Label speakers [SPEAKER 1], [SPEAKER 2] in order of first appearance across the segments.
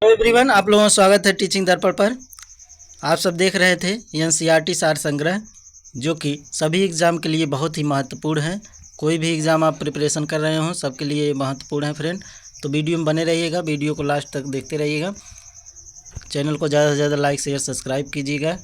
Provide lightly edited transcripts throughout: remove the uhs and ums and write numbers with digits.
[SPEAKER 1] Hello everyone, आप लोगों का स्वागत है टीचिंग दर्पण पर। आप सब देख रहे थे एनसीईआरटी सार संग्रह, जो कि सभी एग्ज़ाम के लिए बहुत ही महत्वपूर्ण है। कोई भी एग्ज़ाम आप प्रिपरेशन कर रहे हो, सबके लिए ये महत्वपूर्ण है फ्रेंड। तो वीडियो में बने रहिएगा, वीडियो को लास्ट तक देखते रहिएगा। चैनल को ज़्यादा से ज़्यादा लाइक शेयर सब्सक्राइब कीजिएगा।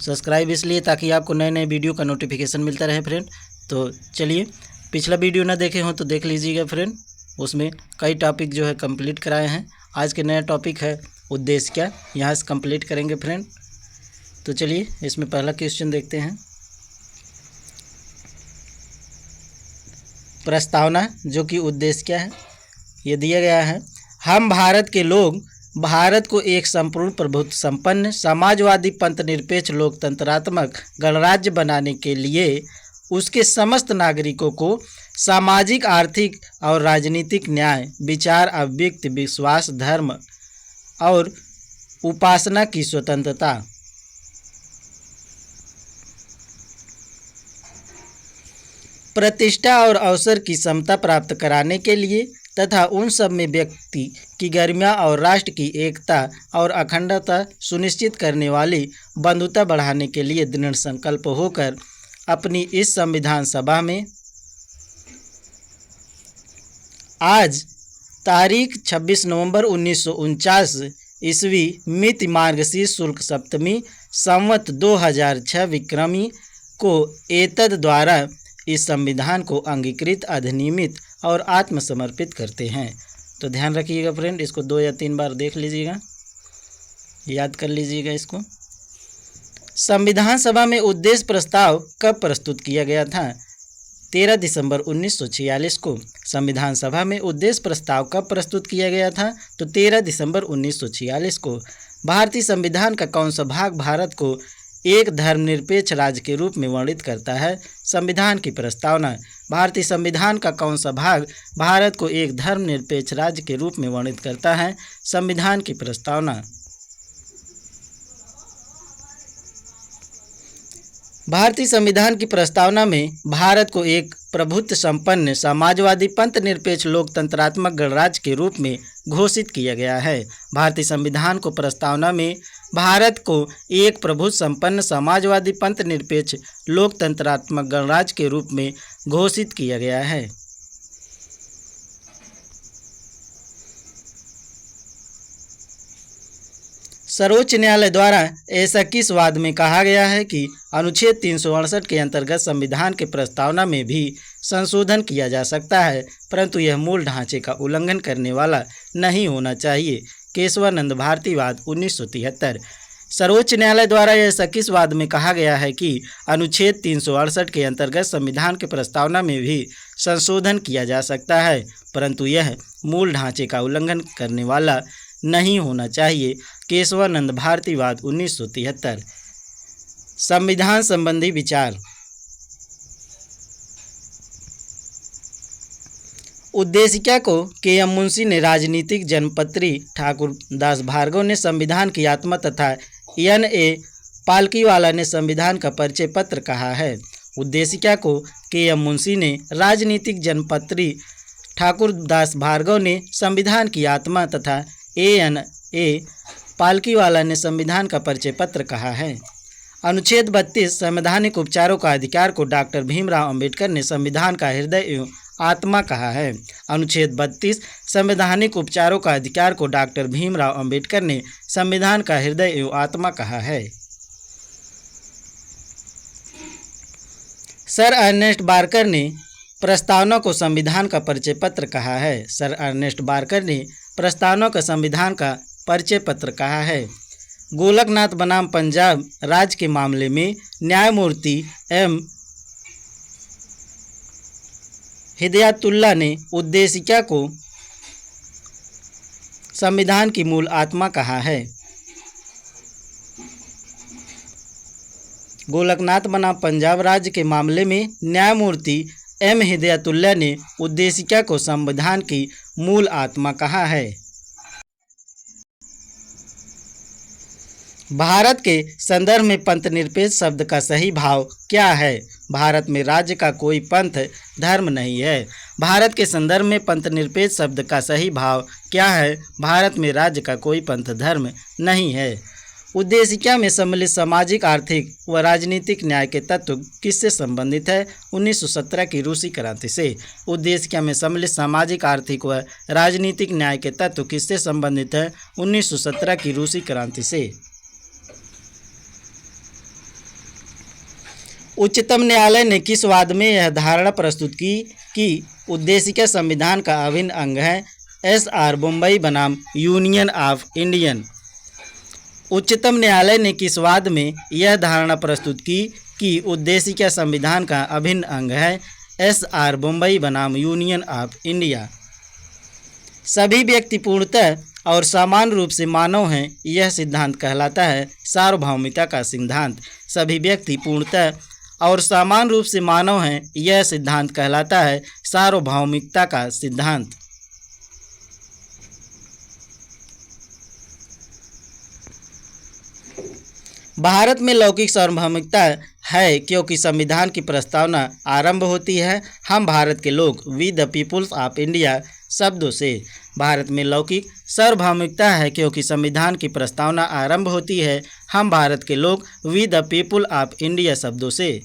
[SPEAKER 1] सब्सक्राइब इसलिए ताकि आपको नए नए वीडियो का नोटिफिकेशन मिलता रहे फ्रेंड। तो चलिए, पिछला वीडियो ना देखे हो तो देख लीजिएगा फ्रेंड, उसमें कई टॉपिक जो है कंप्लीट कराए हैं। आज के नया टॉपिक है उद्देश्य क्या, यहाँ से कंप्लीट करेंगे फ्रेंड। तो चलिए, इसमें पहला क्वेश्चन देखते हैं। प्रस्तावना, जो कि उद्देश्य क्या है, ये दिया गया है। हम भारत के लोग भारत को एक संपूर्ण प्रभुत्व संपन्न समाजवादी पंथ निरपेक्ष लोकतंत्रात्मक गणराज्य बनाने के लिए उसके समस्त नागरिकों को सामाजिक, आर्थिक और राजनीतिक न्याय, विचार, अभिव्यक्ति, विश्वास, धर्म और उपासना की स्वतंत्रता, प्रतिष्ठा और अवसर की समता प्राप्त कराने के लिए तथा उन सब में व्यक्ति की गरिमा और राष्ट्र की एकता और अखंडता सुनिश्चित करने वाली बंधुता बढ़ाने के लिए दृढ़ संकल्प होकर अपनी इस संविधान सभा में आज तारीख 26 नवंबर 1949 ईस्वी मिति मार्गशीर्ष शुक्ल सप्तमी संवत 2006 विक्रमी को एतद द्वारा इस संविधान को अंगीकृत, अधिनियमित और आत्मसमर्पित करते हैं। तो ध्यान रखिएगा फ्रेंड, इसको 2 या 3 बार देख लीजिएगा, याद कर लीजिएगा इसको। संविधान सभा में उद्देश्य प्रस्ताव कब प्रस्तुत किया गया था? 13 दिसंबर 1946 को। संविधान सभा में उद्देश्य प्रस्ताव कब प्रस्तुत किया गया था? तो 13 दिसंबर 1946 को। भारतीय संविधान का कौन सा भाग भारत को एक धर्मनिरपेक्ष राज्य के रूप में वर्णित करता है? संविधान की प्रस्तावना। भारतीय संविधान का कौन सा भाग भारत को एक धर्मनिरपेक्ष राज्य के रूप में वर्णित करता है? संविधान की प्रस्तावना। भारतीय संविधान की प्रस्तावना में भारत को एक प्रभुत्व संपन्न समाजवादी पंथ निरपेक्ष लोकतंत्रात्मक गणराज्य के रूप में घोषित किया गया है। भारतीय संविधान को प्रस्तावना में भारत को एक प्रभुत्व संपन्न समाजवादी पंथ निरपेक्ष लोकतंत्रात्मक गणराज्य के रूप में घोषित किया गया है। सर्वोच्च न्यायालय द्वारा ऐसा किस वाद में कहा गया है कि अनुच्छेद 368 के अंतर्गत संविधान के प्रस्तावना में भी संशोधन किया जा सकता है, परंतु यह मूल ढांचे का उल्लंघन करने वाला नहीं होना चाहिए? केशवानंद भारतीवाद 1973। सर्वोच्च न्यायालय द्वारा ऐसा किस वाद में कहा गया है कि अनुच्छेद 368 के अंतर्गत संविधान के प्रस्तावना में भी संशोधन किया जा सकता है, परंतु यह मूल ढांचे का उल्लंघन करने वाला नहीं होना चाहिए? केशवानंद भारतीवाद 1973। संविधान संबंधी विचार। उद्देशिका को के.एम. मुंशी ने राजनीतिक जनपत्री, ठाकुर दास भार्गव ने संविधान की आत्मा तथा N.A. पालकीवाला ने संविधान का परिचय पत्र कहा है। उद्देशिका को के.एम. मुंशी ने, राजनीतिक जनपत्री ठाकुर दास भार्गव ने संविधान की आत्मा तथा N.A. पालकीवाला ने संविधान का परिचय पत्र कहा है। अनुच्छेद 32 संवैधानिक उपचारों का अधिकार को डॉक्टर भीमराव अंबेडकर ने संविधान का हृदय एवं आत्मा कहा है। अनुच्छेद 32 संवैधानिक उपचारों का अधिकार को डॉक्टर भीमराव अंबेडकर ने संविधान का हृदय एवं आत्मा कहा है। सर अर्नेस्ट बार्कर ने प्रस्तावना को संविधान का परिचय पत्र कहा है। सर अर्नेस्ट बार्कर ने प्रस्तावना का संविधान का परिचय पत्र कहा है। गोलकनाथ बनाम पंजाब राज्य के मामले में न्यायमूर्ति एम हिदायतुल्लाह ने उद्देशिका को संविधान की मूल आत्मा कहा है। गोलकनाथ बनाम पंजाब राज्य के मामले में न्यायमूर्ति एम हिदायतुल्लाह ने उद्देशिका को संविधान की मूल आत्मा कहा है। भारत के संदर्भ में पंथ निरपेक्ष शब्द का सही भाव क्या है? भारत में राज्य का कोई पंथ धर्म नहीं है। भारत के संदर्भ में पंथ निरपेक्ष शब्द का सही भाव क्या है? भारत में राज्य का कोई पंथ धर्म नहीं है। उद्देशिका में सम्मिलित सामाजिक, आर्थिक व राजनीतिक न्याय के तत्व किससे संबंधित है? 1917 की रूसी क्रांति से। उद्देशिका में सम्मिलित सामाजिक, आर्थिक व राजनीतिक न्याय के तत्व किससे संबंधित है? 1917 की रूसी क्रांति से। उच्चतम न्यायालय ने किस वाद में यह धारणा प्रस्तुत की कि उद्देशिका संविधान का अभिन्न अंग है? SR बम्बई बनाम यूनियन ऑफ इंडियन। उच्चतम न्यायालय ने किस वाद में यह धारणा प्रस्तुत की कि उद्देशिका संविधान का अभिन्न अंग है? SR बम्बई बनाम यूनियन ऑफ इंडिया। सभी व्यक्ति पूर्णतः और समान रूप से मानव हैं, यह सिद्धांत कहलाता है सार्वभौमिकता का सिद्धांत। सभी व्यक्ति पूर्णतः और समान रूप से मानव हैं, यह सिद्धांत कहलाता है सार्वभौमिकता का सिद्धांत। भारत में लौकिक सार्वभौमिकता है क्योंकि संविधान की प्रस्तावना आरंभ होती है हम भारत के लोग, we the peoples of India शब्दों से। भारत में लौकिक सार्वभौमिकता है क्योंकि संविधान की प्रस्तावना आरंभ होती है हम भारत के लोग, we the people of India शब्दों से।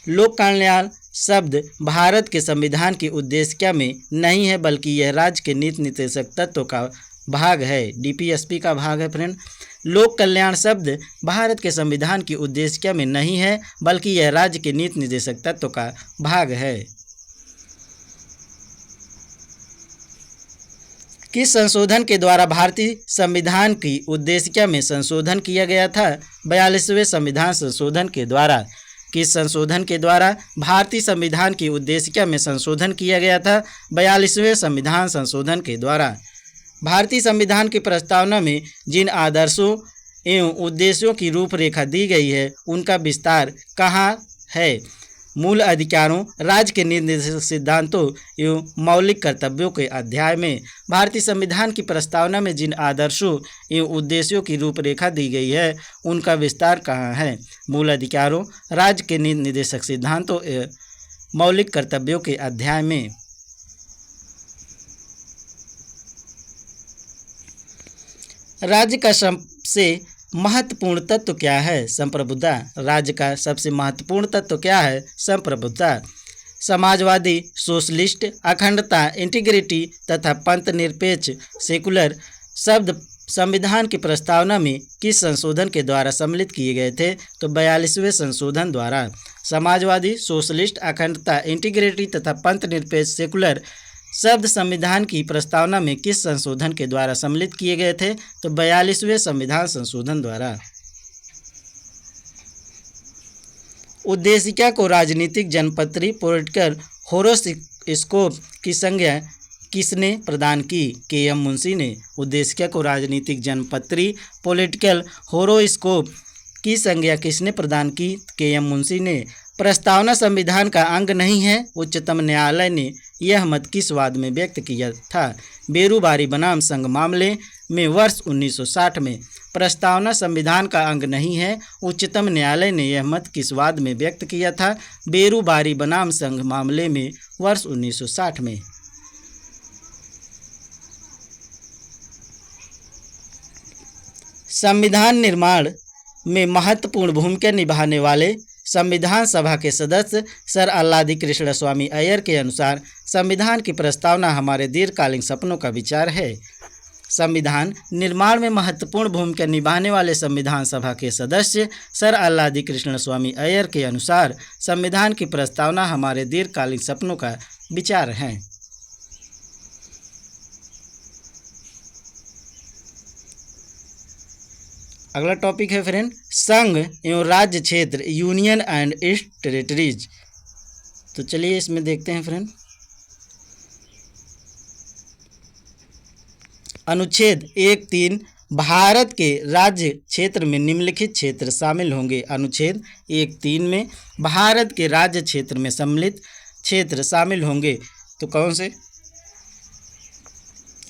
[SPEAKER 1] लोक कल्याण शब्द भारत के संविधान की उद्देशिका में नहीं है, बल्कि यह राज्य के नीति निर्देशक तत्वों का भाग है, DPSP का भाग है फ्रेंड। लोक कल्याण शब्द भारत के संविधान की उद्देशिका में नहीं है, बल्कि यह राज्य के नीति निर्देशक तत्वों का भाग है। किस संशोधन के द्वारा भारतीय संविधान की उद्देशिका में संशोधन किया गया था? 42वें संविधान संशोधन के द्वारा। किस संशोधन के द्वारा भारतीय संविधान की उद्देशिका में संशोधन किया गया था? 42वें संविधान संशोधन के द्वारा। भारतीय संविधान की प्रस्तावना में जिन आदर्शों एवं उद्देश्यों की रूपरेखा दी गई है उनका विस्तार कहाँ है? मूल अधिकारों, राज्य के निर्देशक सिद्धांतों एवं मौलिक कर्तव्यों के अध्याय में। भारतीय संविधान की प्रस्तावना में जिन आदर्शों एवं उद्देश्यों की रूपरेखा दी गई है उनका विस्तार कहाँ है? मूल अधिकारों, राज्य के निर्देशक सिद्धांतों एवं मौलिक कर्तव्यों के अध्याय में। राज्य का सबसे महत्वपूर्ण तत्व क्या है? संप्रभुता। राज्य का सबसे महत्वपूर्ण तत्व क्या है? संप्रभुता। समाजवादी, सोशलिस्ट, अखंडता, इंटीग्रिटी तथा पंथ निरपेक्ष, सेकुलर शब्द संविधान की प्रस्तावना में किस संशोधन के द्वारा सम्मिलित किए गए थे? तो 42वें संशोधन द्वारा। समाजवादी, सोशलिस्ट, अखंडता, इंटीग्रिटी तथा पंथ निरपेक्ष, सेकुलर शब्द संविधान की प्रस्तावना में किस संशोधन के द्वारा सम्मिलित किए गए थे? तो 42वें संविधान संशोधन द्वारा। उद्देशिका को राजनीतिक जनपत्री, पॉलिटिकल होरोस्कोप की संज्ञा किसने प्रदान की? KM मुंशी ने। उद्देशिका को राजनीतिक जनपत्री, पॉलिटिकल होरोस्कोप की संज्ञा किसने प्रदान की? KM मुंशी ने। प्रस्तावना संविधान का अंग नहीं है, उच्चतम न्यायालय ने यह मत किस वाद में व्यक्त किया था? बेरूबारी बनाम संघ मामले में वर्ष 1960 में। प्रस्तावना संविधान का अंग नहीं है, उच्चतम न्यायालय ने यह मत किस वाद में व्यक्त किया था? बेरूबारी बनाम संघ मामले में वर्ष 1960 में। संविधान निर्माण में महत्वपूर्ण भूमिका निभाने वाले संविधान सभा के सदस्य सर अल्लादी कृष्ण स्वामी अय्यर के अनुसार संविधान की प्रस्तावना हमारे दीर्घकालीन सपनों का विचार है। संविधान निर्माण में महत्वपूर्ण भूमिका निभाने वाले संविधान सभा के सदस्य सर अल्लादी कृष्ण स्वामी अय्यर के अनुसार संविधान की प्रस्तावना हमारे दीर्घकालीन सपनों का विचार है। अगला टॉपिक है फ्रेंड, संघ एवं राज्य क्षेत्र, यूनियन एंड इट्स टेरिटरीज। तो चलिए इसमें देखते हैं फ्रेंड। अनुच्छेद 1(3) भारत के राज्य क्षेत्र में निम्नलिखित क्षेत्र शामिल होंगे। अनुच्छेद 1(3) में भारत के राज्य क्षेत्र में सम्मिलित क्षेत्र शामिल होंगे। तो कौन से?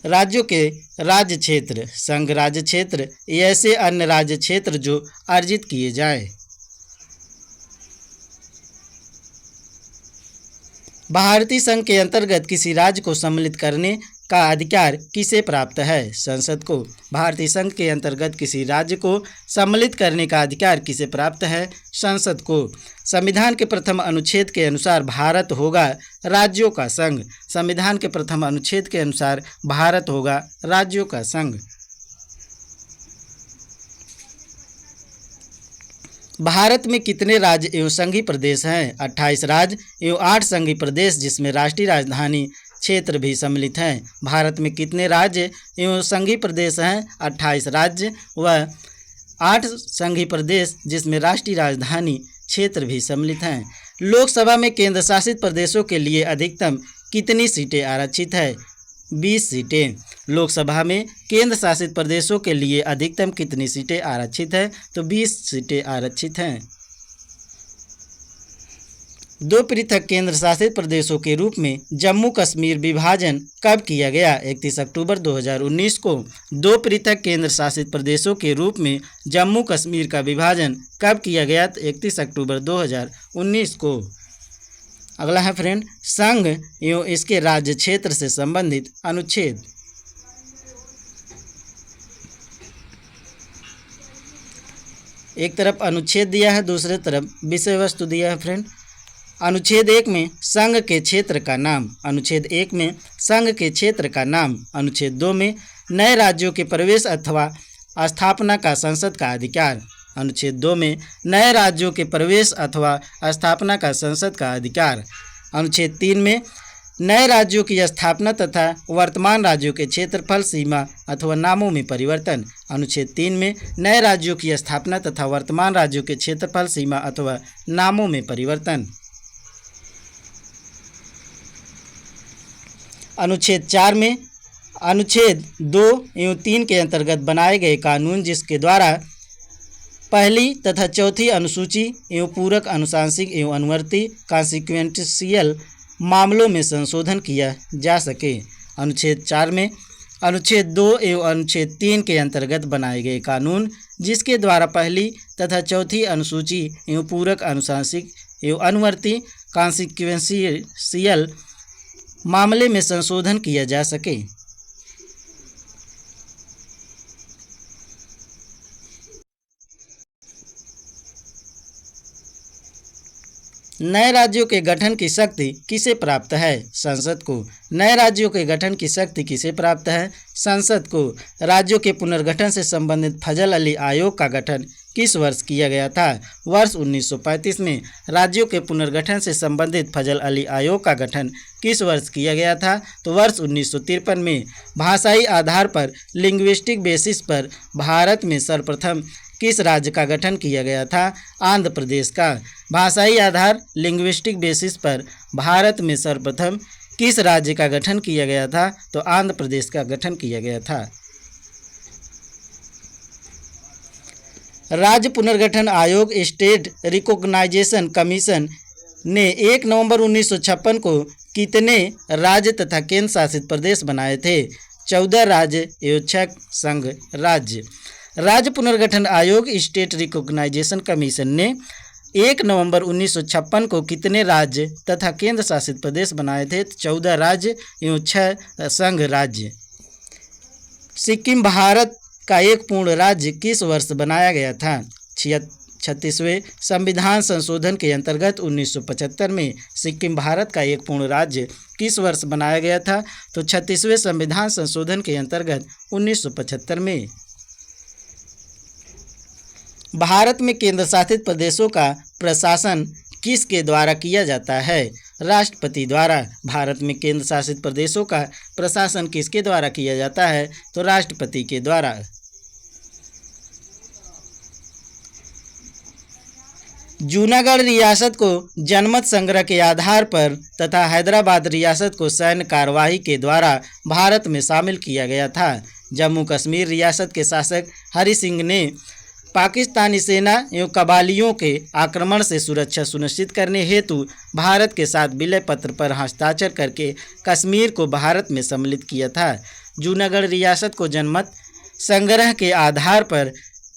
[SPEAKER 1] राज्यों के राज्य क्षेत्र, संघ राज्य क्षेत्र, ऐसे अन्य राज्य क्षेत्र जो अर्जित किए जाएं। भारतीय संघ के अंतर्गत किसी राज्य को सम्मिलित करने का अधिकार किसे प्राप्त है? संसद को। भारतीय संघ के अंतर्गत किसी राज्य को सम्मिलित करने का अधिकार किसे प्राप्त है? संसद को। संविधान के प्रथम अनुच्छेद के अनुसार भारत होगा राज्यों का संघ। संविधान के प्रथम अनुच्छेद के अनुसार भारत होगा राज्यों का संघ। भारत में कितने राज्य एवं संघीय प्रदेश हैं? 28 राज्य एवं 8 संघीय प्रदेश, जिसमें राष्ट्रीय राजधानी क्षेत्र भी सम्मिलित हैं। भारत में कितने राज्य एवं संघीय प्रदेश हैं? 28 राज्य व 8 संघीय प्रदेश, जिसमें राष्ट्रीय राजधानी क्षेत्र भी सम्मिलित हैं। लोकसभा में केंद्र शासित प्रदेशों के लिए अधिकतम कितनी सीटें आरक्षित है? 20 सीटें। लोकसभा में केंद्र शासित प्रदेशों के लिए अधिकतम कितनी सीटें आरक्षित है? तो 20 सीटें आरक्षित हैं। 2 पृथक केंद्र शासित प्रदेशों के रूप में जम्मू कश्मीर विभाजन कब किया गया? 31 अक्टूबर 2019 को। 2 पृथक केंद्र शासित प्रदेशों के रूप में जम्मू कश्मीर का विभाजन कब किया गया? 31 अक्टूबर 2019 को। अगला है फ्रेंड, संघ एवं इसके राज्य क्षेत्र से संबंधित अनुच्छेद। एक तरफ अनुच्छेद दिया है, दूसरे तरफ विषय वस्तु दिया है फ्रेंड। अनुच्छेद 1 में संघ के क्षेत्र का नाम। अनुच्छेद 1 में संघ के क्षेत्र का नाम। अनुच्छेद 2 में नए राज्यों के प्रवेश अथवा स्थापना का संसद का अधिकार। अनुच्छेद 2 में नए राज्यों के प्रवेश अथवा स्थापना का संसद का अधिकार। अनुच्छेद 3 में नए राज्यों की स्थापना तथा वर्तमान राज्यों के क्षेत्रफल, सीमा अथवा नामों में परिवर्तन। अनुच्छेद 3 में नए राज्यों की स्थापना तथा वर्तमान राज्यों के क्षेत्रफल, सीमा अथवा नामों में परिवर्तन। अनुच्छेद 4 में अनुच्छेद 2 एवं 3 के अंतर्गत बनाए गए कानून, जिसके द्वारा पहली तथा चौथी अनुसूची एवं पूरक, आनुशांसिक एवं अनुवर्ती कॉन्सिक्वेंशियल मामलों में संशोधन किया जा सके। अनुच्छेद 4 में अनुच्छेद 2 एवं अनुच्छेद 3 के अंतर्गत बनाए गए कानून, जिसके द्वारा पहली तथा चौथी अनुसूची एवं पूरक, आनुशांसिक एवं अनुवर्ती कॉन्सिक्वेंशियल मामले में संशोधन किया जा सके। नए राज्यों के गठन की शक्ति किसे प्राप्त है? संसद को। नए राज्यों के गठन की शक्ति किसे प्राप्त है? संसद को। राज्यों के पुनर्गठन से संबंधित फजल अली आयोग का गठन किस वर्ष किया गया था? वर्ष 1935 में। राज्यों के पुनर्गठन से संबंधित फजल अली आयोग का गठन किस वर्ष किया गया था? तो वर्ष 1953 में। भाषाई आधार पर, लिंग्विस्टिक बेसिस पर भारत में सर्वप्रथम किस राज्य का गठन किया गया था? आंध्र प्रदेश का। भाषाई आधार, लिंग्विस्टिक बेसिस पर भारत में सर्वप्रथम किस राज्य का गठन किया गया था? तो आंध्र प्रदेश का गठन किया गया था। राज्य पुनर्गठन आयोग, स्टेट रिकॉग्नाइजेशन कमीशन ने 1 नवंबर 1956 को कितने राज्य तथा केंद्र शासित प्रदेश बनाए थे? 14 राज्य एवं 6 संघ राज्य। राज्य पुनर्गठन आयोग, स्टेट रिकॉग्नाइजेशन कमीशन ने 1 नवंबर 1956 को कितने राज्य तथा केंद्र शासित प्रदेश बनाए थे? 14 राज्य एवं 6 संघ राज्य। सिक्किम भारत का एक पूर्ण राज्य किस वर्ष बनाया गया था? 36वें संविधान संशोधन के अंतर्गत 1975 में सिक्किम भारत का एक पूर्ण राज्य किस वर्ष बनाया गया था? तो 36वें संविधान संशोधन के अंतर्गत 1975 में। भारत में केंद्र शासित प्रदेशों का प्रशासन किसके द्वारा किया जाता है? राष्ट्रपति द्वारा। भारत में केंद्र शासित प्रदेशों का प्रशासन किसके द्वारा किया जाता है? तो राष्ट्रपति के द्वारा। जूनागढ़ रियासत को जनमत संग्रह के आधार पर तथा हैदराबाद रियासत को सैन्य कार्यवाही के द्वारा भारत में शामिल किया गया था। जम्मू कश्मीर रियासत के शासक हरि सिंह ने पाकिस्तानी सेना एवं कबालियों के आक्रमण से सुरक्षा सुनिश्चित करने हेतु भारत के साथ विलय पत्र पर हस्ताक्षर करके कश्मीर को भारत में सम्मिलित किया था। जूनागढ़ रियासत को जनमत संग्रह के आधार पर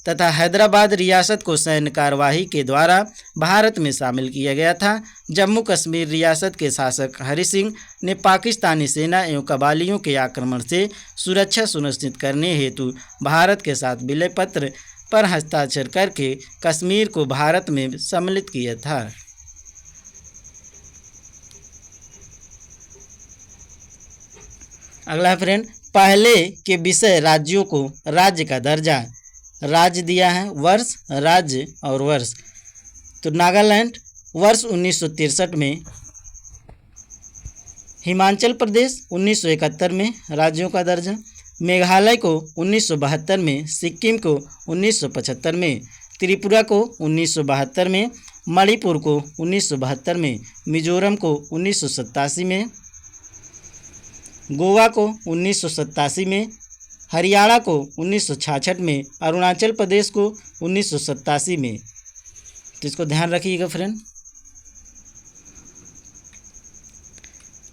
[SPEAKER 1] तथा हैदराबाद रियासत को सैन्य कार्यवाही के द्वारा भारत में शामिल किया गया था। जम्मू कश्मीर रियासत के शासक हरि सिंह ने पाकिस्तानी सेना एवं कबालियों के आक्रमण से सुरक्षा सुनिश्चित करने हेतु भारत के साथ विलय पत्र पर हस्ताक्षर करके कश्मीर को भारत में सम्मिलित किया था। अगला फ्रेंड, पहले के विषय राज्यों को राज्य का दर्जा, राज्य दिया है वर्ष, राज्य और वर्ष। तो नागालैंड वर्ष 1963 में, हिमाचल प्रदेश 1971 में राज्यों का दर्जा, मेघालय को 1972 में, सिक्किम को 1975 में, त्रिपुरा को 1972 में, मणिपुर को 1972 में, मिजोरम को 1987 में, गोवा को 1987 में, हरियाणा को 1966 में, अरुणाचल प्रदेश को 1987 में। तो इसको ध्यान रखिएगा फ्रेंड।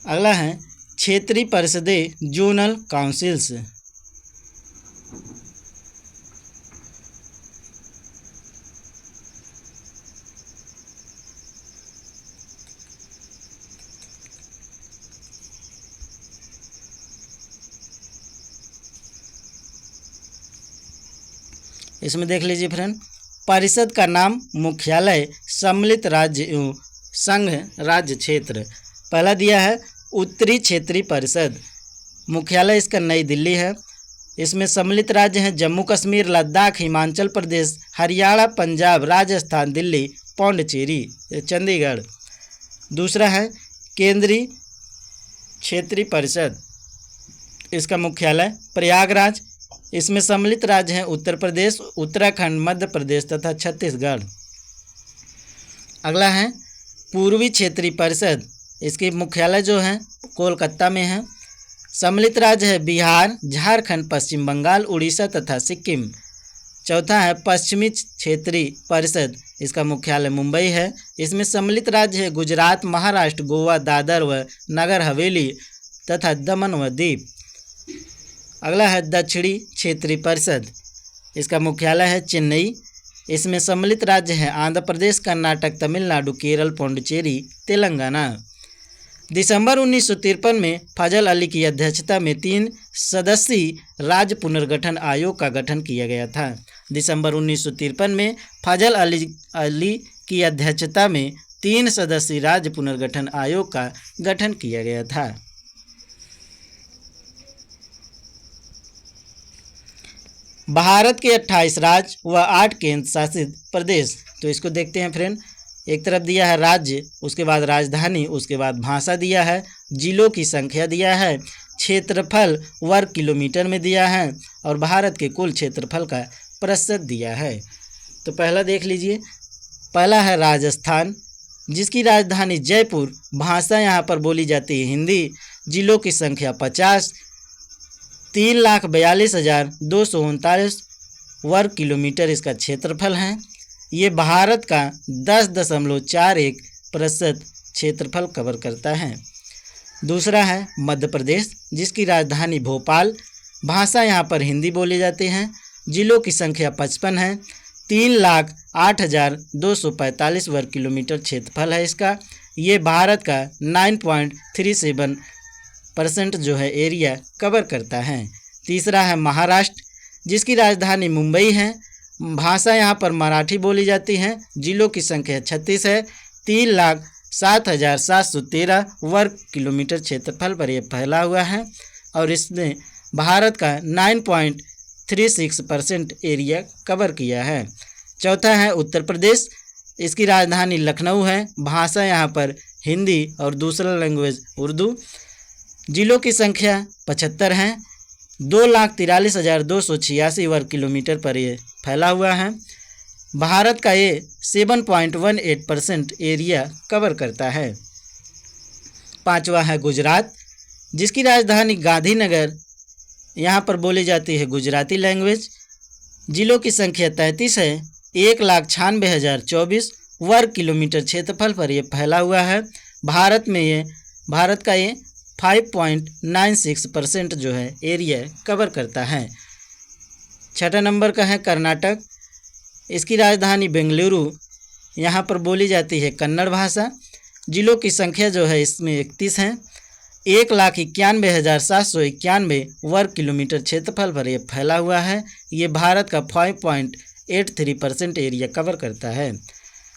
[SPEAKER 1] अगला है क्षेत्रीय परिषदें, जोनल काउंसिल्स। इसमें देख लीजिए फ्रेंड, परिषद का नाम, मुख्यालय, सम्मिलित राज्य एवं संघ राज्य क्षेत्र। पहला दिया है उत्तरी क्षेत्रीय परिषद, मुख्यालय इसका नई दिल्ली है। इसमें सम्मिलित राज्य हैं जम्मू कश्मीर, लद्दाख, हिमाचल प्रदेश, हरियाणा, पंजाब, राजस्थान, दिल्ली, पौंडीचेरी, चंडीगढ़। दूसरा है केंद्रीय क्षेत्रीय परिषद, इसका मुख्यालय प्रयागराज। इसमें सम्मिलित राज्य हैं उत्तर प्रदेश, उत्तराखंड, मध्य प्रदेश तथा छत्तीसगढ़। अगला है पूर्वी क्षेत्रीय परिषद, इसकी मुख्यालय जो है कोलकाता में है। सम्मिलित राज्य है बिहार, झारखंड, पश्चिम बंगाल, उड़ीसा तथा सिक्किम। चौथा है पश्चिमी क्षेत्रीय परिषद, इसका मुख्यालय मुंबई है। इसमें सम्मिलित राज्य है गुजरात, महाराष्ट्र, गोवा, दादर व नगर हवेली तथा दमन व दीव। अगला है दक्षिणी क्षेत्रीय परिषद, इसका मुख्यालय है चेन्नई। इसमें सम्मिलित राज्य हैं आंध्र प्रदेश, कर्नाटक, तमिलनाडु, केरल, पौंडीचेरी, तेलंगाना। दिसंबर 1953 में फजल अली की अध्यक्षता में 3 सदस्यीय राज्य पुनर्गठन आयोग का गठन किया गया था। दिसंबर 1953 में फजल अली की अध्यक्षता में 3 सदस्यीय राज्य पुनर्गठन आयोग का गठन किया गया था। भारत के 28 राज्य व 8 केंद्र शासित प्रदेश। तो इसको देखते हैं फ्रेंड, एक तरफ दिया है राज्य, उसके बाद राजधानी, उसके बाद भाषा दिया है, जिलों की संख्या दिया है, क्षेत्रफल वर्ग किलोमीटर में दिया है और भारत के कुल क्षेत्रफल का प्रतिशत दिया है। तो पहला देख लीजिए, पहला है राजस्थान, जिसकी राजधानी जयपुर, भाषा यहाँ पर बोली जाती है हिंदी, जिलों की संख्या 50, 3,42,239 वर्ग किलोमीटर इसका क्षेत्रफल है। ये भारत का 10.41% क्षेत्रफल कवर करता है। दूसरा है मध्य प्रदेश, जिसकी राजधानी भोपाल, भाषा यहाँ पर हिंदी बोली जाती है, जिलों की संख्या 55 है, 3,08,245 वर्ग किलोमीटर क्षेत्रफल है इसका। ये भारत का 9.37% जो है एरिया कवर करता है। तीसरा है महाराष्ट्र, जिसकी राजधानी मुंबई है, भाषा यहाँ पर मराठी बोली जाती है, जिलों की संख्या 36 है, 3,07,713 वर्ग किलोमीटर क्षेत्रफल पर यह फैला हुआ है और इसने भारत का 9.36% एरिया कवर किया है। चौथा है उत्तर प्रदेश, इसकी राजधानी लखनऊ है, भाषा यहाँ पर हिंदी और दूसरा लैंग्वेज उर्दू, जिलों की संख्या 75 है, 2,43,286 वर्ग किलोमीटर पर ये फैला हुआ है। भारत का ये 7.18% एरिया कवर करता है। पांचवा है गुजरात, जिसकी राजधानी गांधीनगर, यहाँ पर बोली जाती है गुजराती लैंग्वेज, जिलों की संख्या 33 है, 1,96,024 वर्ग किलोमीटर क्षेत्रफल पर यह फैला हुआ है। भारत का ये 5.96% जो है एरिया कवर करता है। छठा नंबर का है कर्नाटक। इसकी राजधानी बेंगलुरु, यहाँ पर बोली जाती है कन्नड़ भाषा। जिलों की संख्या जो है इसमें 31 हैं। 1,91,791 वर्ग किलोमीटर क्षेत्रफल पर यह फैला हुआ है। ये भारत का 5.83% एरिया कवर करता है।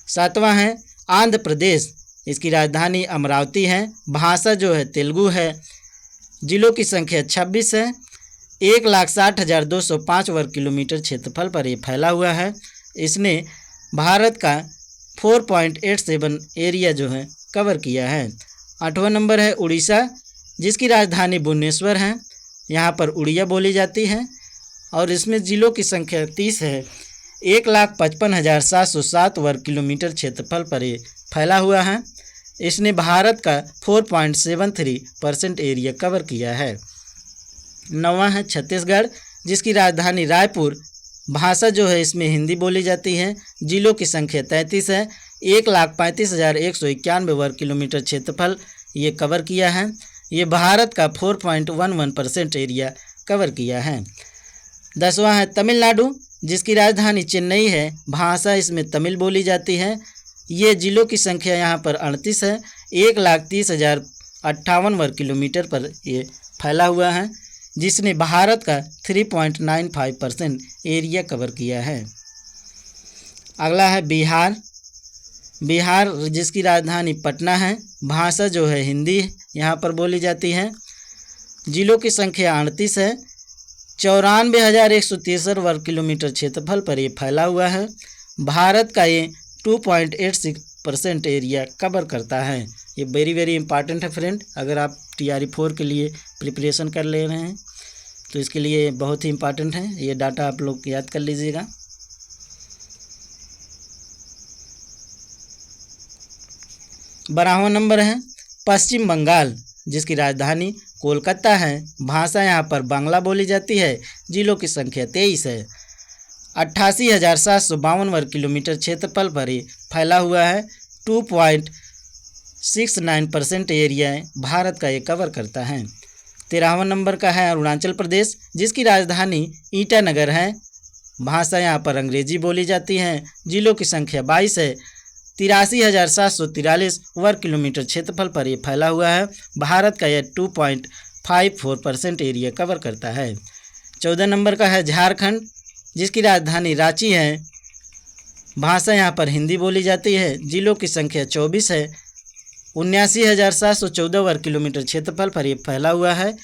[SPEAKER 1] सातवां है आंध्र प्रदेश। इसकी राजधानी अमरावती है। भाषा जो है तेलुगु है। जिलों की संख्या 26 है। 1,60,205 वर्ग किलोमीटर क्षेत्रफल पर यह फैला हुआ है। इसने भारत का 4.87 एरिया जो है कवर किया है। आठवां नंबर है उड़ीसा, जिसकी राजधानी भुवनेश्वर है। यहाँ पर उड़िया बोली जाती है और इसमें जिलों की संख्या 30 है। 1,55,707 वर्ग किलोमीटर क्षेत्रफल पर ये फैला हुआ है। इसने भारत का 4.73% एरिया कवर किया है। नौवां है छत्तीसगढ़, जिसकी राजधानी रायपुर। भाषा जो है इसमें हिंदी बोली जाती है। जिलों की संख्या 33 है। 1,35,191 वर्ग किलोमीटर क्षेत्रफल ये कवर किया है। ये भारत का 4.11% एरिया कवर किया है। 10वां है तमिलनाडु, जिसकी राजधानी चेन्नई है। भाषा इसमें तमिल बोली जाती है। ये जिलों की संख्या यहाँ पर 38 है। 1,30,058 वर्ग किलोमीटर पर ये फैला हुआ है, जिसने भारत का 3.95% एरिया कवर किया है। अगला है बिहार। बिहार जिसकी राजधानी पटना है। भाषा जो है हिंदी यहाँ पर बोली जाती है। जिलों की संख्या 38 है। 94,163 वर्ग किलोमीटर क्षेत्रफल पर ये फैला हुआ है। भारत का ये 2.86% एरिया कवर करता है। ये वेरी इंपॉर्टेंट है फ्रेंड। अगर आप TRE 4 के लिए प्रिपरेशन कर ले रहे हैं तो इसके लिए बहुत ही इम्पॉर्टेंट है। ये डाटा आप लोग याद कर लीजिएगा। 12वां नंबर है पश्चिम बंगाल, जिसकी राजधानी कोलकाता है। भाषा यहाँ पर बांग्ला बोली जाती है। जिलों की संख्या 23 है। 88,752 वर्ग किलोमीटर क्षेत्रफल पर ही फैला हुआ है। 2.69% एरिया भारत का ये कवर करता है। 13वां नंबर का है अरुणाचल प्रदेश, जिसकी राजधानी ईटानगर है। भाषा यहाँ पर अंग्रेजी बोली जाती है। जिलों की संख्या 22 है। 83,743 वर्ग किलोमीटर क्षेत्रफल पर ये फैला हुआ है। भारत का यह 2.54% एरिया कवर करता है। 14 नंबर का है झारखंड, जिसकी राजधानी रांची है। भाषा यहाँ पर हिंदी बोली जाती है। जिलों की संख्या 24 है। 79,714 वर्ग किलोमीटर क्षेत्रफल पर ये फैला हुआ है।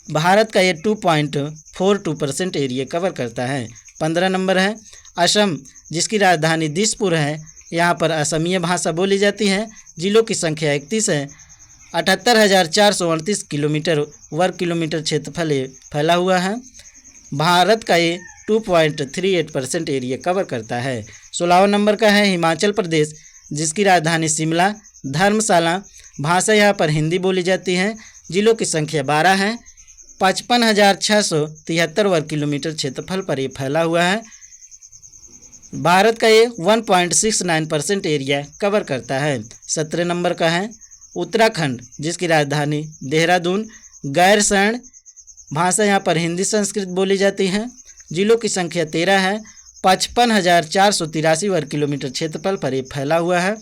[SPEAKER 1] भारत का ये 2.42% एरिया कवर करता है। 15 नंबर है असम, जिसकी राजधानी दिसपुर है। यहाँ पर असमिया भाषा बोली जाती है। जिलों की संख्या 31 है। 78,438 किलोमीटर वर्ग किलोमीटर क्षेत्रफल फैला हुआ है। भारत का ये 2.38% एरिया कवर करता है। 16वां नंबर का है हिमाचल प्रदेश, जिसकी राजधानी शिमला धर्मशाला। भाषा यहाँ पर हिंदी बोली जाती है। जिलों की संख्या 12 है। 55,673 वर्ग किलोमीटर क्षेत्रफल पर ये फैला हुआ है। भारत का ये 1.69% एरिया कवर करता है। 17 नंबर का है उत्तराखंड, जिसकी राजधानी देहरादून गैरसैंण। भाषा यहाँ पर हिंदी संस्कृत बोली जाती है। जिलों की संख्या 13 है। 55,483 वर्ग किलोमीटर क्षेत्रफल पर ये फैला हुआ है।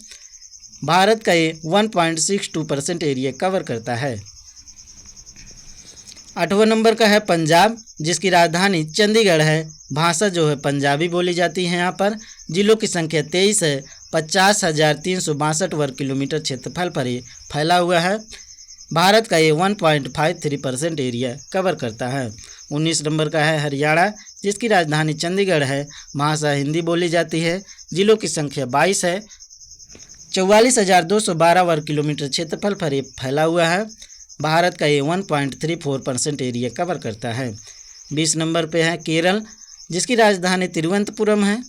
[SPEAKER 1] भारत का ये 1.62% एरिया कवर करता है। 8वां नंबर का है पंजाब, जिसकी राजधानी चंडीगढ़ है। भाषा जो है पंजाबी बोली जाती है यहाँ पर। जिलों की संख्या 23 है। 50,362 वर्ग किलोमीटर क्षेत्रफल पर ये फैला हुआ है। भारत का ये 1.53% एरिया कवर करता है। 19 नंबर का है हरियाणा, जिसकी राजधानी चंडीगढ़ है। भाषा हिंदी बोली जाती है। जिलों की संख्या 22 है। 44,212 वर्ग किलोमीटर क्षेत्रफल पर ये फैला हुआ है। भारत का ये 1.34% एरिया कवर करता है। 20 नंबर पे है केरल, जिसकी राजधानी तिरुवनंतपुरम है।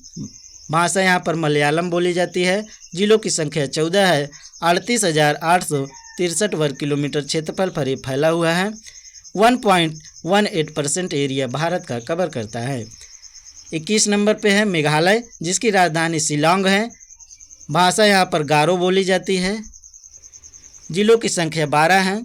[SPEAKER 1] भाषा यहाँ पर मलयालम बोली जाती है। जिलों की संख्या 14 है। 38,863 वर्ग किलोमीटर क्षेत्रफल पर ये फैला हुआ है। 1.18% एरिया भारत का कवर करता है। 21 नंबर पे है मेघालय, जिसकी राजधानी शिलांग है। भाषा यहाँ पर गारो बोली जाती है। जिलों की संख्या 12 है।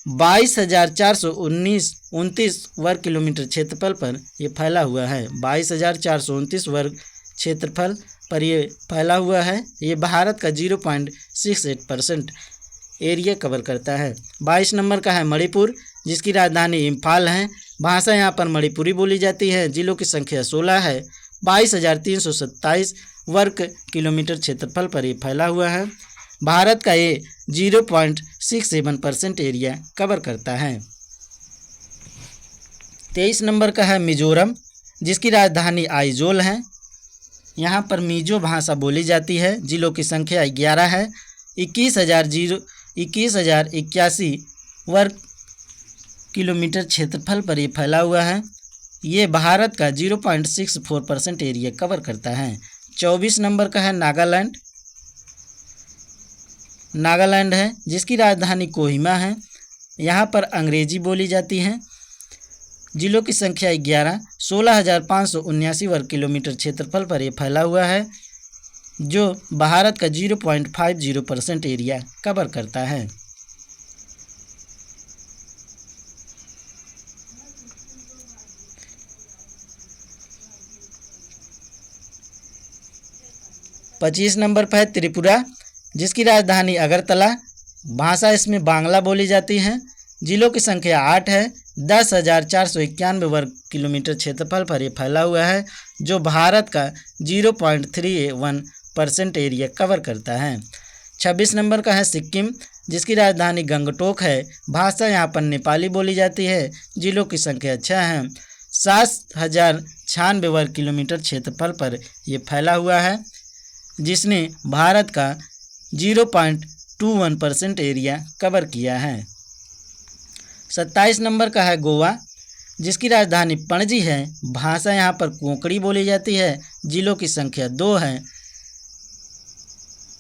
[SPEAKER 1] 22,429 वर्ग किलोमीटर क्षेत्रफल पर ये फैला हुआ है। 22,429 वर्ग क्षेत्रफल पर ये फैला हुआ है। ये भारत का 0.68% एरिया कवर करता है। 22 नंबर का है मणिपुर, जिसकी राजधानी इम्फाल है। भाषा यहाँ पर मणिपुरी बोली जाती है। जिलों की संख्या 16 है। 22,327 वर्ग किलोमीटर क्षेत्रफल पर ये फैला हुआ है। भारत का ये 0.67% एरिया कवर करता है। 23 नंबर का है मिजोरम, जिसकी राजधानी आइजोल है। यहाँ पर मिजो भाषा बोली जाती है। जिलों की संख्या 11 है। 21,081 वर्ग किलोमीटर क्षेत्रफल पर ये फैला हुआ है। ये भारत का 0.64% एरिया कवर करता है। 24 नंबर का है नागालैंड है, जिसकी राजधानी कोहिमा है। यहाँ पर अंग्रेजी बोली जाती है। जिलों की संख्या 11, 16,579 वर्ग किलोमीटर क्षेत्रफल पर यह फैला हुआ है, जो भारत का 0.50% एरिया कवर करता है। पच्चीस नंबर पर है त्रिपुरा, जिसकी राजधानी अगरतला। भाषा इसमें बांग्ला बोली जाती है। जिलों की संख्या 8 है। 10,491 वर्ग किलोमीटर क्षेत्रफल पर यह फैला हुआ है, जो भारत का 0.31% एरिया कवर करता है। 26 नंबर का है सिक्किम, जिसकी राजधानी गंगटोक है। भाषा यहाँ पर नेपाली बोली जाती है। जिलों की संख्या 6 है। 7,096 वर्ग किलोमीटर क्षेत्रफल पर यह फैला हुआ है, जिसने भारत का 0.21% एरिया कवर किया है। 27 नंबर का है गोवा, जिसकी राजधानी पणजी है। भाषा यहाँ पर कोंकणी बोली जाती है। जिलों की संख्या 2 है।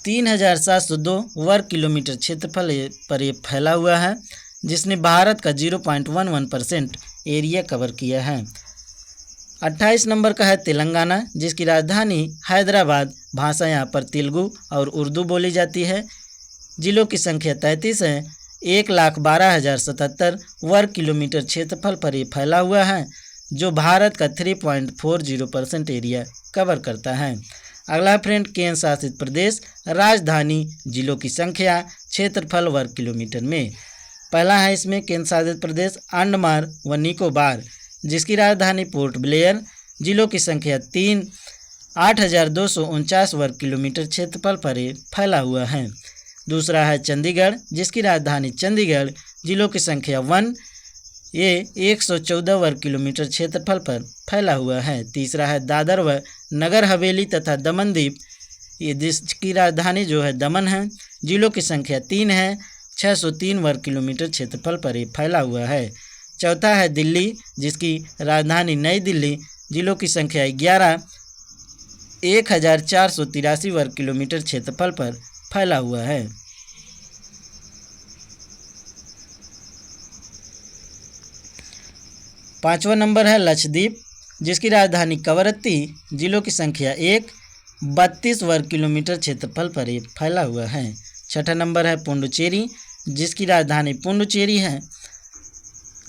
[SPEAKER 1] 3,702 वर्ग किलोमीटर क्षेत्रफल पर यह फैला हुआ है, जिसने भारत का 0.11% एरिया कवर किया है। 28 नंबर का है तेलंगाना, जिसकी राजधानी हैदराबाद। भाषा यहाँ पर तेलुगु और उर्दू बोली जाती है। जिलों की संख्या 33 है। 1,12,077 वर्ग किलोमीटर क्षेत्रफल पर यह फैला हुआ है, जो भारत का 3.40% एरिया कवर करता है। अगला फ्रेंड केंद्र शासित प्रदेश, राजधानी, जिलों की संख्या, क्षेत्रफल वर्ग किलोमीटर में। पहला है इसमें केंद्र शासित प्रदेश अंडमान व निकोबार, जिसकी राजधानी पोर्ट ब्लेयर। जिलों की संख्या 3, 8,249 वर्ग किलोमीटर क्षेत्रफल पर फैला हुआ है। दूसरा है चंडीगढ़, जिसकी राजधानी चंडीगढ़। जिलों की संख्या 1, ये 114 वर्ग किलोमीटर क्षेत्रफल पर फैला हुआ है। तीसरा है दादर व नगर हवेली तथा दमन द्वीप, ये जिसकी राजधानी जो है दमन है। जिलों की संख्या 3 है। 603 वर्ग किलोमीटर क्षेत्रफल पर ये फैला हुआ है। चौथा है दिल्ली, जिसकी राजधानी नई दिल्ली। जिलों की संख्या 11, 1,483 वर्ग किलोमीटर क्षेत्रफल पर फैला हुआ है। पांचवा नंबर है लक्षद्वीप, जिसकी राजधानी कवरत्ती। जिलों की संख्या 1, 32 वर्ग किलोमीटर क्षेत्रफल पर ये फैला हुआ है। छठा नंबर है पुडुचेरी, जिसकी राजधानी पुडुचेरी है।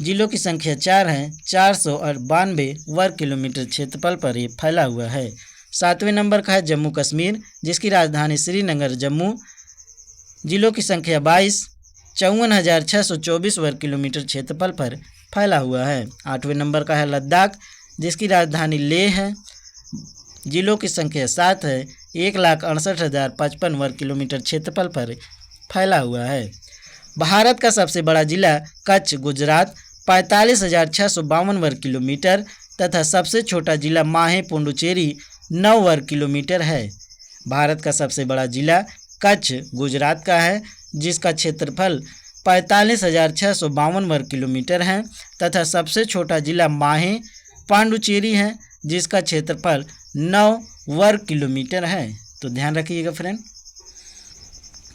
[SPEAKER 1] जिलों की संख्या 4 है। 492 वर्ग किलोमीटर क्षेत्रफल पर ये फैला हुआ है। सातवें नंबर का है जम्मू कश्मीर, जिसकी राजधानी श्रीनगर जम्मू। जिलों की संख्या 22, 54,624 वर्ग किलोमीटर क्षेत्रफल पर फैला हुआ है। आठवें नंबर का है लद्दाख, जिसकी राजधानी लेह है। जिलों की संख्या 7 है। 1,68,055 वर्ग किलोमीटर क्षेत्रफल पर फैला हुआ है। भारत का सबसे बड़ा जिला कच्छ गुजरात, 45,652 वर्ग किलोमीटर तथा सबसे छोटा जिला माहे पुडुचेरी 9 वर्ग किलोमीटर है। भारत का सबसे बड़ा जिला कच्छ गुजरात का है, जिसका क्षेत्रफल 45,652 वर्ग किलोमीटर है तथा सबसे छोटा जिला माहे पांडुचेरी है, जिसका क्षेत्रफल 9 वर्ग किलोमीटर है। तो ध्यान रखिएगा फ्रेंड।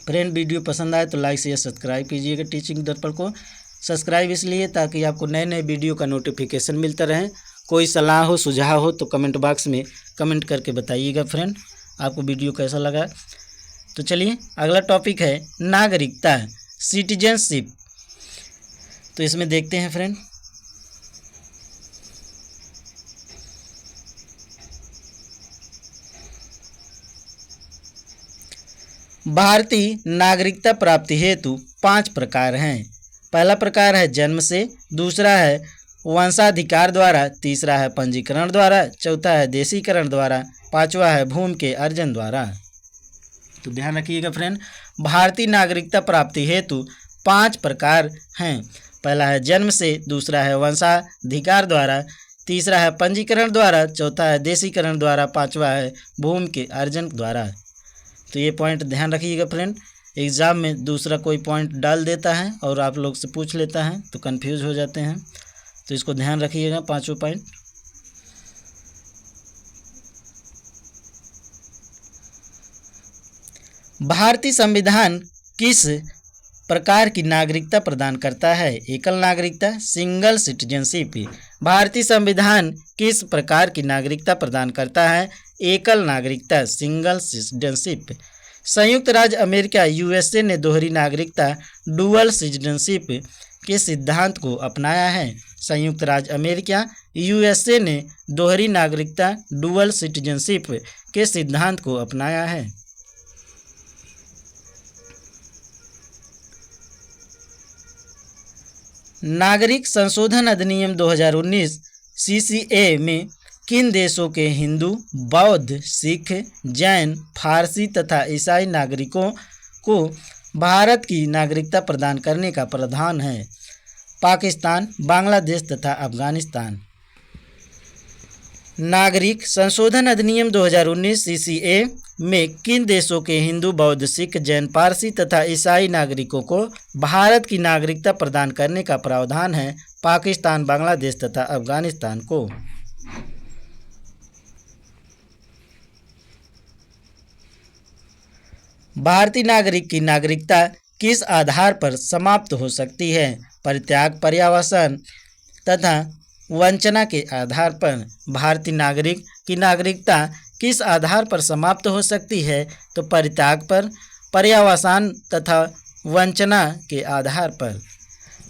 [SPEAKER 1] वीडियो पसंद आए तो लाइक शेयर सब्सक्राइब कीजिएगा। टीचिंग दर्पण को सब्सक्राइब इसलिए ताकि आपको नए नए वीडियो का नोटिफिकेशन मिलता रहे। कोई सलाह हो सुझाव हो तो कमेंट बॉक्स में कमेंट करके बताइएगा फ्रेंड, आपको वीडियो कैसा लगा। तो चलिए अगला टॉपिक है नागरिकता, सिटीजनशिप। तो इसमें देखते हैं फ्रेंड, भारतीय नागरिकता प्राप्ति हेतु 5 प्रकार हैं। पहला प्रकार है जन्म से, दूसरा है वंशाधिकार द्वारा, तीसरा है पंजीकरण द्वारा, चौथा है देशीकरण द्वारा, पांचवा है भूमि के अर्जन द्वारा। तो ध्यान रखिएगा फ्रेंड, भारतीय नागरिकता प्राप्ति हेतु 5 प्रकार हैं। पहला है जन्म से, दूसरा है वंशाधिकार द्वारा, तीसरा है पंजीकरण द्वारा, चौथा है देशीकरण द्वारा, पांचवा है भूमि के अर्जन द्वारा। तो ये पॉइंट ध्यान रखिएगा फ्रेंड, एग्ज़ाम में दूसरा कोई पॉइंट डाल देता है और आप लोग से पूछ लेता है तो कंफ्यूज हो जाते हैं, तो इसको ध्यान रखिएगा पांचों पॉइंट। भारतीय संविधान किस प्रकार की नागरिकता प्रदान करता है? एकल नागरिकता, सिंगल सिटीजनशिप। भारतीय संविधान किस प्रकार की नागरिकता प्रदान करता है? एकल नागरिकता, सिंगल सिटीजनशिप। संयुक्त राज्य अमेरिका यूएसए ने दोहरी नागरिकता, डुअल सिटीजनशिप के सिद्धांत को अपनाया है। संयुक्त राज्य अमेरिका यूएसए ने दोहरी नागरिकता, डुअल सिटीजनशिप के सिद्धांत को अपनाया है। नागरिक संशोधन अधिनियम 2019 सीसीए में किन देशों के हिंदू, बौद्ध, सिख, जैन, फारसी तथा ईसाई नागरिकों को भारत की नागरिकता प्रदान करने का प्रावधान है? पाकिस्तान, बांग्लादेश तथा अफगानिस्तान। नागरिक संशोधन अधिनियम 2019 सीसीए में किन देशों के हिंदू, बौद्ध, सिख, जैन, पारसी तथा ईसाई नागरिकों को भारत की नागरिकता प्रदान करने का प्रावधान है? पाकिस्तान, बांग्लादेश तथा अफगानिस्तान को। भारतीय नागरिक की नागरिकता किस आधार पर समाप्त हो सकती है? परित्याग, पर्यावसान तथा वंचना के आधार पर। भारतीय नागरिक की नागरिकता किस आधार पर समाप्त हो सकती है? तो परित्याग पर, पर्यावसान तथा वंचना के आधार पर।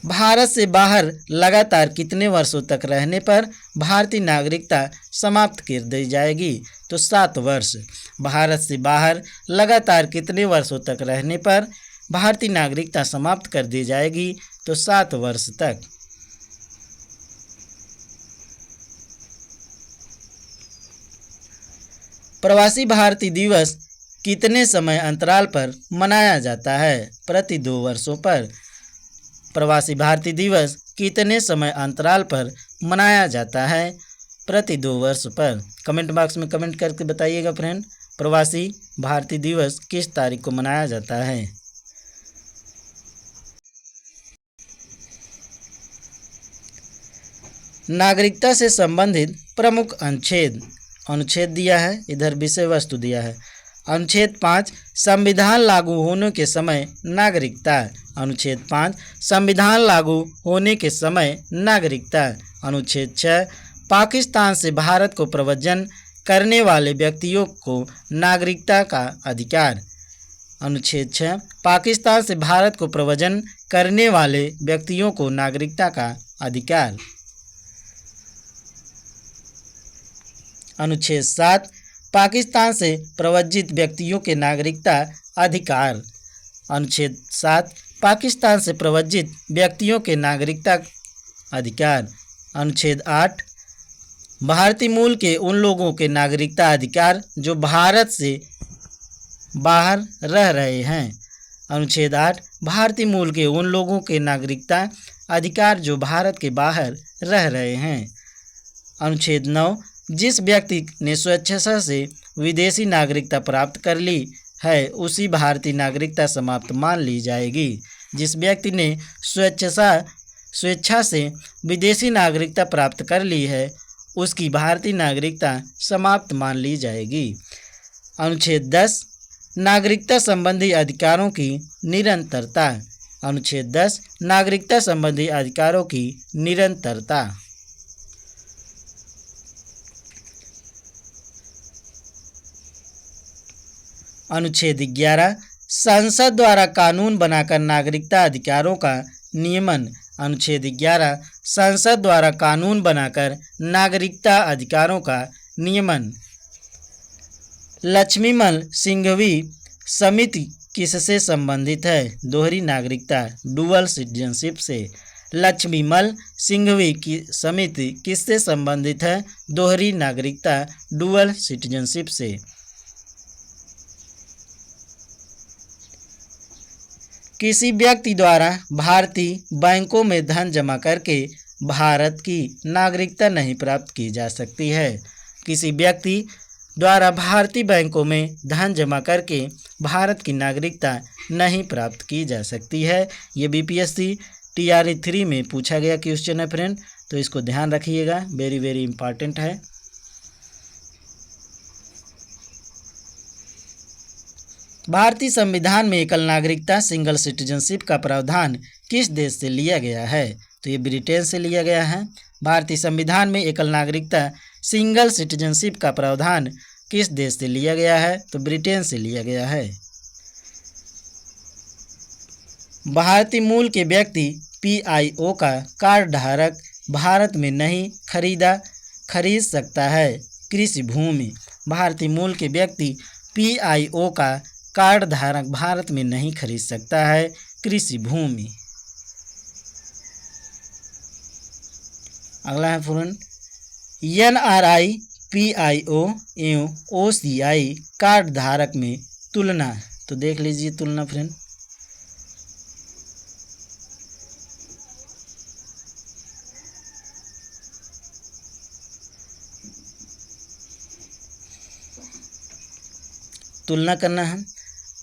[SPEAKER 1] भारत से बाहर लगातार कितने वर्षों तक रहने पर भारतीय नागरिकता समाप्त कर दी जाएगी? तो 7 वर्ष। भारत से बाहर लगातार कितने वर्षों तक रहने पर भारतीय नागरिकता समाप्त कर दी जाएगी? तो 7 वर्ष तक। प्रवासी भारतीय दिवस कितने समय अंतराल पर मनाया जाता है? प्रति 2 वर्षों पर। प्रवासी भारतीय दिवस कितने समय अंतराल पर मनाया जाता है? प्रति 2 वर्ष पर। कमेंट बॉक्स में कमेंट करके बताइएगा फ्रेंड, प्रवासी भारतीय दिवस किस तारीख को मनाया जाता है? नागरिकता से संबंधित प्रमुख अनुच्छेद दिया है, इधर विषय वस्तु दिया है। अनुच्छेद 5 संविधान लागू होने के समय नागरिकता। अनुच्छेद 5 संविधान लागू होने के समय नागरिकता। अनुच्छेद 6 पाकिस्तान से भारत को प्रव्रजन करने वाले व्यक्तियों को नागरिकता का अधिकार। अनुच्छेद 6 पाकिस्तान से भारत को प्रव्रजन करने वाले व्यक्तियों को नागरिकता का अधिकार। अनुच्छेद 7 पाकिस्तान से प्रव्रजित व्यक्तियों के नागरिकता अधिकार। अनुच्छेद 7 पाकिस्तान से प्रव्रजित व्यक्तियों के नागरिकता अधिकार। अनुच्छेद 8 भारतीय मूल के उन लोगों के नागरिकता अधिकार जो भारत से बाहर रह रहे हैं। अनुच्छेद 8 भारतीय मूल के उन लोगों के नागरिकता अधिकार जो भारत के बाहर रह रहे हैं। अनुच्छेद 9 जिस व्यक्ति ने स्वेच्छा से विदेशी नागरिकता प्राप्त कर ली है उसी भारतीय नागरिकता समाप्त मान ली जाएगी। जिस व्यक्ति ने स्वेच्छा से विदेशी नागरिकता प्राप्त कर ली है उसकी भारतीय नागरिकता समाप्त मान ली जाएगी। अनुच्छेद 10 नागरिकता संबंधी अधिकारों की निरंतरता। अनुच्छेद 10 नागरिकता संबंधी अधिकारों की निरंतरता। अनुच्छेद 11 संसद द्वारा कानून बनाकर नागरिकता अधिकारों का नियमन अनुच्छेद 11 संसद द्वारा कानून बनाकर नागरिकता अधिकारों का नियमन। लक्ष्मीमल सिंघवी समिति किससे संबंधित है? दोहरी नागरिकता डुअल सिटीजनशिप से। लक्ष्मीमल सिंघवी की समिति किससे संबंधित है? दोहरी नागरिकता डुअल सिटीजनशिप से। किसी व्यक्ति द्वारा भारतीय बैंकों में धन जमा करके भारत की नागरिकता नहीं प्राप्त की जा सकती है। किसी व्यक्ति द्वारा भारतीय बैंकों में धन जमा करके भारत की नागरिकता नहीं प्राप्त की जा सकती है। ये बीपीएससी TRE 3 में पूछा गया क्वेश्चन है फ्रेंड, तो इसको ध्यान रखिएगा, वेरी वेरी इंपॉर्टेंट है। भारतीय संविधान में एकल नागरिकता सिंगल सिटीजनशिप का प्रावधान किस देश से लिया गया है? तो ये ब्रिटेन से लिया गया है। भारतीय संविधान में एकल नागरिकता सिंगल सिटीजनशिप का प्रावधान किस देश से लिया गया है? तो ब्रिटेन से लिया गया है। भारतीय मूल के व्यक्ति PIO का कार्ड धारक भारत में नहीं खरीद सकता है कृषि भूमि। भारतीय मूल के व्यक्ति PIO का कार्ड धारक भारत में नहीं खरीद सकता है कृषि भूमि। अगला है फ्रेंड, NRI PIO एवं OCI कार्ड धारक में तुलना। तो देख लीजिए तुलना फ्रेंड। तुलना करना है।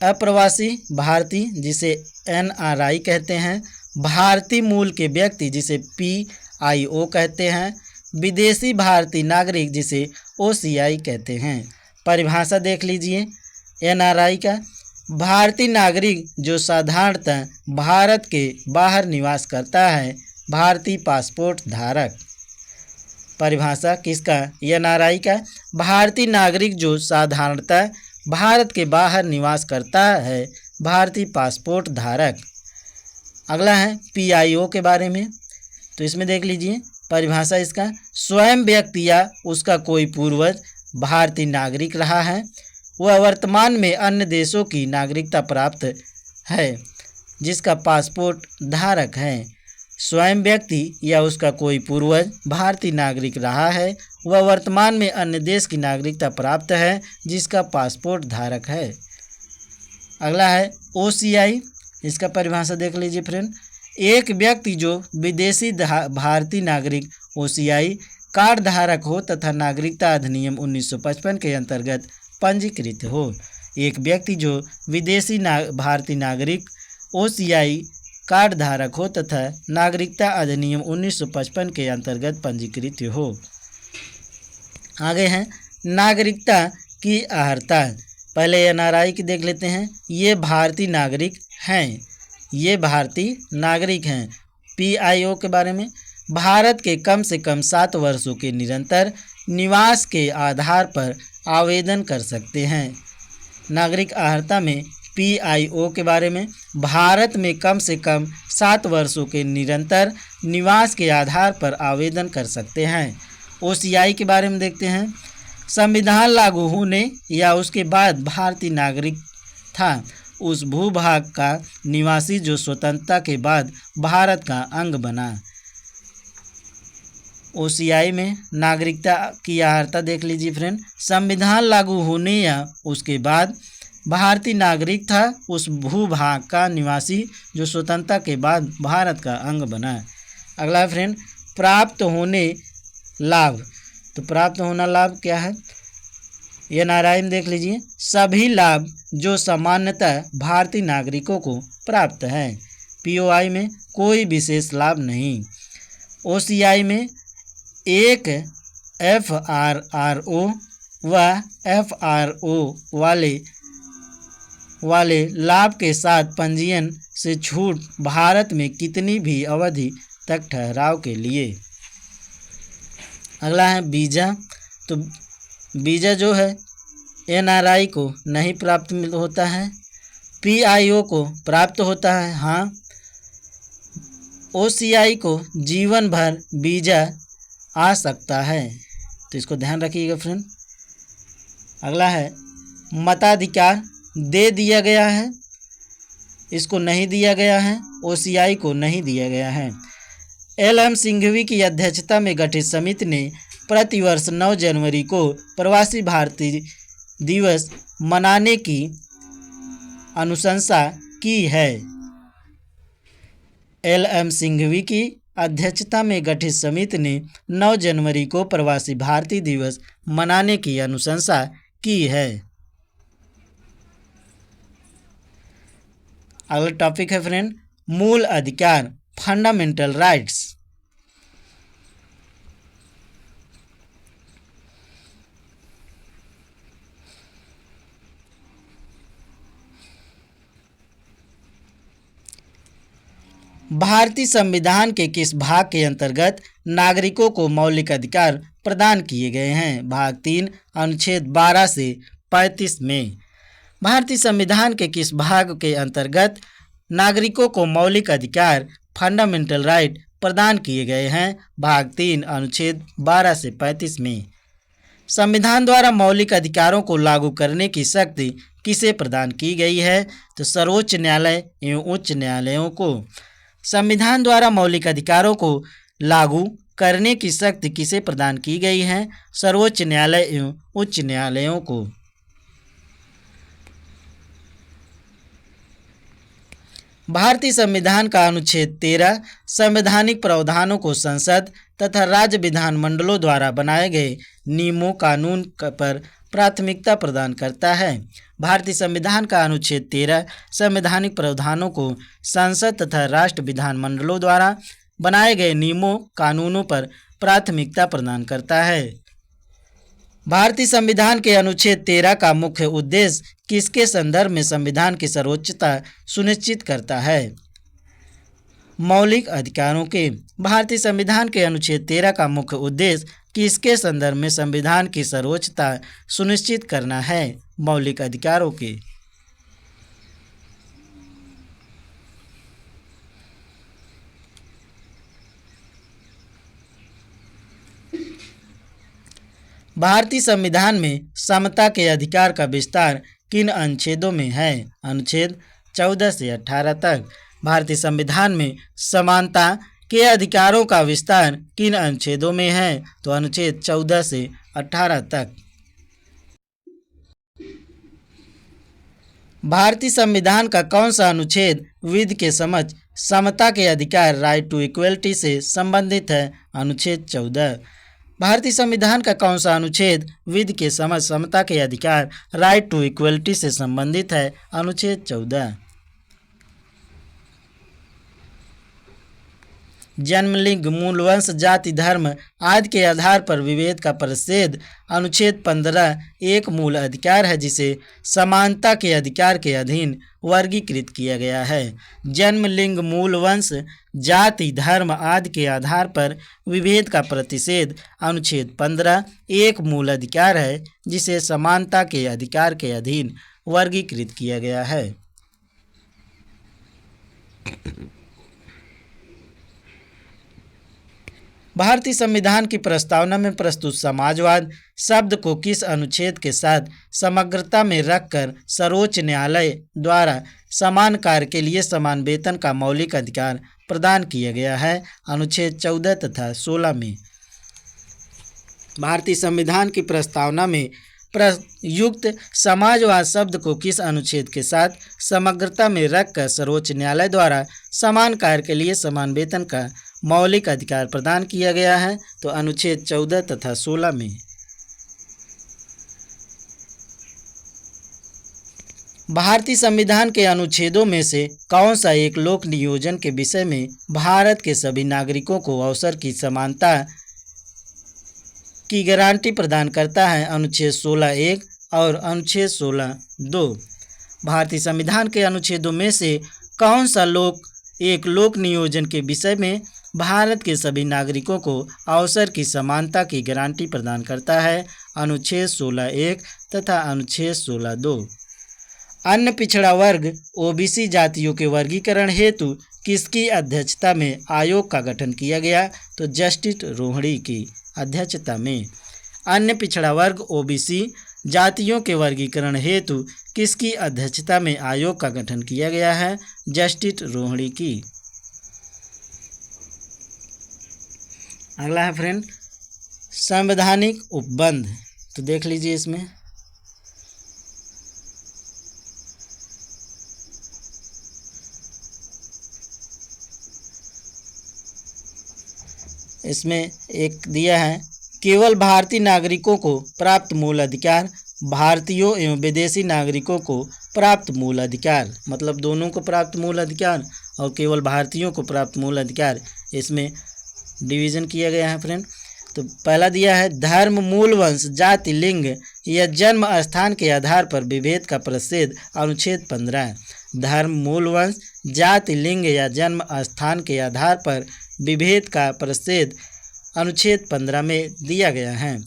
[SPEAKER 1] अप्रवासी भारतीय जिसे NRI कहते हैं, भारतीय मूल के व्यक्ति जिसे PIO कहते हैं, विदेशी भारतीय नागरिक जिसे OCI कहते हैं। परिभाषा देख लीजिए NRI का, भारतीय नागरिक जो साधारणतः भारत के बाहर निवास करता है, भारतीय पासपोर्ट धारक। परिभाषा किसका? NRI का, भारतीय नागरिक जो साधारणतः भारत के बाहर निवास करता है, भारतीय पासपोर्ट धारक। अगला है PIO के बारे में, तो इसमें देख लीजिए परिभाषा इसका, स्वयं व्यक्ति या उसका कोई पूर्वज भारतीय नागरिक रहा है, वह वर्तमान में अन्य देशों की नागरिकता प्राप्त है, जिसका पासपोर्ट धारक है। स्वयं व्यक्ति या उसका कोई पूर्वज भारतीय नागरिक रहा है, वह वर्तमान में अन्य देश की नागरिकता प्राप्त है, जिसका पासपोर्ट धारक है। अगला है OCI, इसका परिभाषा देख लीजिए फ्रेंड, एक व्यक्ति जो विदेशी भारतीय नागरिक OCI कार्ड धारक हो तथा नागरिकता अधिनियम 1955 के अंतर्गत पंजीकृत हो। एक व्यक्ति जो विदेशी भारतीय नागरिक OCI कार्ड धारक हो तथा नागरिकता अधिनियम 1955 के अंतर्गत पंजीकृत हो। आगे हैं नागरिकता की अर्हता। पहले NRI की देख लेते हैं। ये भारतीय नागरिक हैं, ये भारतीय नागरिक हैं। PIO के बारे में, भारत के कम से कम 7 वर्षों के निरंतर निवास के आधार पर आवेदन कर सकते हैं। नागरिक अर्हता में PIO के बारे में, भारत में कम से कम 7 वर्षों के निरंतर निवास के आधार पर आवेदन कर सकते हैं। OCI के बारे में देखते हैं। संविधान लागू होने या उसके बाद भारतीय नागरिक था उस भूभाग का निवासी जो स्वतंत्रता के बाद भारत का अंग बना। OCI में नागरिकता की अर्हता देख लीजिए फ्रेंड, संविधान लागू होने या उसके बाद भारतीय नागरिक था उस भूभाग का निवासी जो स्वतंत्रता के बाद भारत का अंग बना। अगला है फ्रेंड प्राप्त होने लाभ। तो प्राप्त होना लाभ क्या है? NRI में देख लीजिए, सभी लाभ जो सामान्यतः भारतीय नागरिकों को प्राप्त हैं। POI में कोई विशेष लाभ नहीं। OCI में एक FRRO व FRO वाले लाभ के साथ पंजीयन से छूट भारत में कितनी भी अवधि तक ठहराव के लिए। अगला है वीज़ा। तो वीज़ा जो है NRI को नहीं प्राप्त होता है, PIO को प्राप्त होता है। हाँ, ओसीआई को जीवन भर वीजा आ सकता है। तो इसको ध्यान रखिएगा फ्रेंड। अगला है मताधिकार दे दिया गया है, इसको नहीं दिया गया है, ओसीआई को नहीं दिया गया है। एल.एम. सिंघवी की अध्यक्षता में गठित समिति ने प्रतिवर्ष 9 जनवरी को प्रवासी भारतीय दिवस मनाने की अनुशंसा की है। एल.एम. सिंघवी की अध्यक्षता में गठित समिति ने 9 जनवरी को प्रवासी भारतीय दिवस मनाने की अनुशंसा की है। अगला टॉपिक है फ्रेंड मूल अधिकार, फंडामेंटल राइट्स। भारतीय संविधान के किस भाग के अंतर्गत नागरिकों को मौलिक अधिकार प्रदान किए गए हैं? भाग 3 अनुच्छेद 12 से 35 में। भारतीय संविधान के किस भाग के अंतर्गत नागरिकों को मौलिक अधिकार फंडामेंटल राइट प्रदान किए गए हैं? भाग 3 अनुच्छेद 12 से 35 में। संविधान द्वारा मौलिक अधिकारों को लागू करने की शक्ति किसे प्रदान की गई है? तो सर्वोच्च न्यायालय एवं उच्च न्यायालयों को। संविधान द्वारा मौलिक अधिकारों को लागू करने की शक्ति किसे प्रदान की गई है? सर्वोच्च न्यायालय एवं उच्च न्यायालयों को। भारतीय संविधान का अनुच्छेद 13 संवैधानिक प्रावधानों को संसद तथा राज्य विधानमंडलों द्वारा बनाए गए नियमों कानून पर प्राथमिकता प्रदान करता है। भारतीय संविधान का अनुच्छेद 13 संवैधानिक प्रावधानों को संसद तथा राष्ट्र विधानमंडलों द्वारा बनाए गए नियमों कानूनों पर प्राथमिकता प्रदान करता है। भारतीय संविधान के अनुच्छेद 13 का मुख्य उद्देश्य किसके संदर्भ में संविधान की सर्वोच्चता सुनिश्चित करता है? मौलिक अधिकारों के। भारतीय संविधान के अनुच्छेद 13 का मुख्य उद्देश्य किसके संदर्भ में संविधान की सर्वोच्चता सुनिश्चित करना है? मौलिक अधिकारों के। भारतीय संविधान में समता के अधिकार का विस्तार किन अनुच्छेदों में है? अनुच्छेद 14 से 18 तक। भारतीय संविधान में समानता के अधिकारों का विस्तार किन अनुच्छेदों में है? तो अनुच्छेद 14 से 18 तक। भारतीय संविधान का कौन सा अनुच्छेद विधि के समक्ष समता के अधिकार राइट टू इक्वलिटी से संबंधित है? अनुच्छेद 14। भारतीय संविधान का कौन सा अनुच्छेद विधि के समक्ष समता के अधिकार राइट टू इक्वलिटी से संबंधित है? अनुच्छेद 14। जन्म, लिंग, मूल वंश, जाति, धर्म आदि के आधार पर विभेद का परिच्छेद अनुच्छेद 15 एक मूल अधिकार है जिसे समानता के अधिकार के अधीन वर्गीकृत किया गया है। जन्म, लिंग, मूल वंश, जाति, धर्म आदि के आधार पर विभेद का प्रतिषेध अनुच्छेद 15 एक मूल अधिकार है जिसे समानता के अधिकार के अधीन वर्गीकृत किया गया है। भारतीय संविधान की प्रस्तावना में प्रस्तुत समाजवाद शब्द को किस अनुच्छेद के साथ समग्रता में रखकर सर्वोच्च न्यायालय द्वारा समान कार्य के लिए समान वेतन का मौलिक अधिकार प्रदान किया गया है? अनुच्छेद 14 तथा 16 में। भारतीय संविधान की प्रस्तावना में प्रयुक्त समाजवाद शब्द को किस अनुच्छेद के साथ समग्रता में रखकर सर्वोच्च न्यायालय द्वारा समान कार्य के लिए समान वेतन का मौलिक अधिकार प्रदान किया गया है? तो अनुच्छेद 14 तथा 16 में। भारतीय संविधान के अनुच्छेदों में से कौन सा एक लोक नियोजन के विषय में भारत के सभी नागरिकों को अवसर की समानता की गारंटी प्रदान करता है? अनुच्छेद 16(1) और अनुच्छेद 16(2). भारतीय संविधान के अनुच्छेदों में से कौन सा एक लोक नियोजन के विषय में भारत के सभी नागरिकों को अवसर की समानता की गारंटी प्रदान करता है? अनुच्छेद 16(1) तथा अनुच्छेद 16(2). अन्य पिछड़ा वर्ग ओबीसी जातियों के वर्गीकरण हेतु किसकी अध्यक्षता में आयोग का गठन किया गया? तो जस्टिस रोहिणी की अध्यक्षता में। अन्य पिछड़ा वर्ग ओबीसी जातियों के वर्गीकरण हेतु किसकी अध्यक्षता में आयोग का गठन किया गया है? जस्टिस रोहिणी की। अगला है फ्रेंड संवैधानिक उपबंध। तो देख लीजिए इसमें एक दिया है, केवल भारतीय नागरिकों को प्राप्त मूल अधिकार, भारतीयों एवं विदेशी नागरिकों को प्राप्त मूल अधिकार, मतलब दोनों को प्राप्त मूल अधिकार और केवल भारतीयों को प्राप्त मूल अधिकार, इसमें डिवीज़न किया गया है फ्रेंड। तो पहला दिया है, धर्म, मूल वंश, जाति, लिंग या जन्म स्थान के आधार पर विभेद का परिच्छेद अनुच्छेद 15। धर्म, मूल वंश, जाति, लिंग या जन्म स्थान के आधार पर विभेद का परिच्छेद अनुच्छेद 15 में दिया गया है।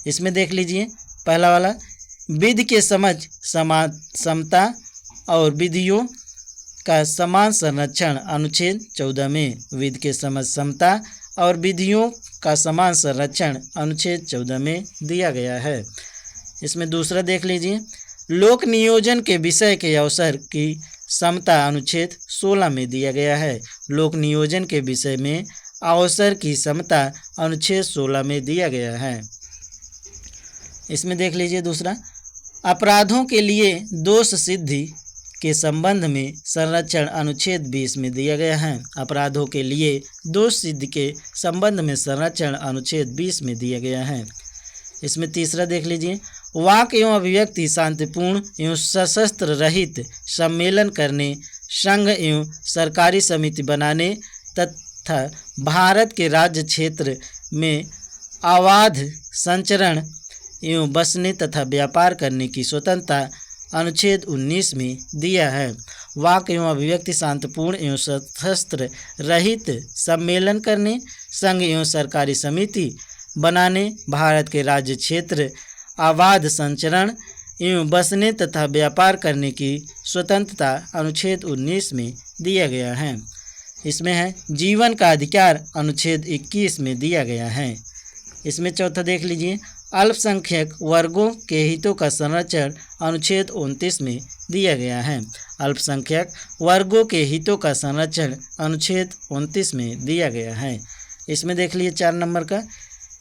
[SPEAKER 1] इसमें देख लीजिए पहला वाला, विधि के समझ समता और विधियों का समान संरक्षण अनुच्छेद 14 में। विधि के समझ समता और विधियों का समान संरक्षण अनुच्छेद 14 में दिया गया है। इसमें दूसरा देख लीजिए, लोक नियोजन के विषय के अवसर की समता अनुच्छेद 16 में दिया गया है। लोक नियोजन के विषय में अवसर की समता अनुच्छेद 16 में दिया गया है। इसमें देख लीजिए दूसरा, अपराधों के लिए दोष सिद्धि के संबंध में संरक्षण अनुच्छेद 20 में दिया गया है। अपराधों के लिए दोष सिद्धि के संबंध में संरक्षण अनुच्छेद 20 में दिया गया है। इसमें तीसरा देख लीजिए, वाक एवं अभिव्यक्ति शांतिपूर्ण एवं सशस्त्र रहित सम्मेलन करने, संघ एवं सरकारी समिति बनाने तथा भारत के राज्य क्षेत्र में अबाध संचरण एवं बसने तथा व्यापार करने की स्वतंत्रता अनुच्छेद 19 में दिया है। वाक एवं अभिव्यक्ति शांतिपूर्ण एवं सशस्त्र रहित सम्मेलन करने, संघ एवं सरकारी समिति बनाने, भारत के राज्य क्षेत्र अबाध संचरण एवं बसने तथा व्यापार करने की स्वतंत्रता अनुच्छेद 19 में दिया गया है। इसमें है जीवन का अधिकार अनुच्छेद 21 में दिया गया है। इसमें चौथा देख लीजिए, अल्पसंख्यक वर्गों के हितों का संरक्षण अनुच्छेद 29 में दिया गया है। अल्पसंख्यक वर्गों के हितों का संरक्षण अनुच्छेद 29 में दिया गया है। इसमें देख लीजिए 4 नंबर का,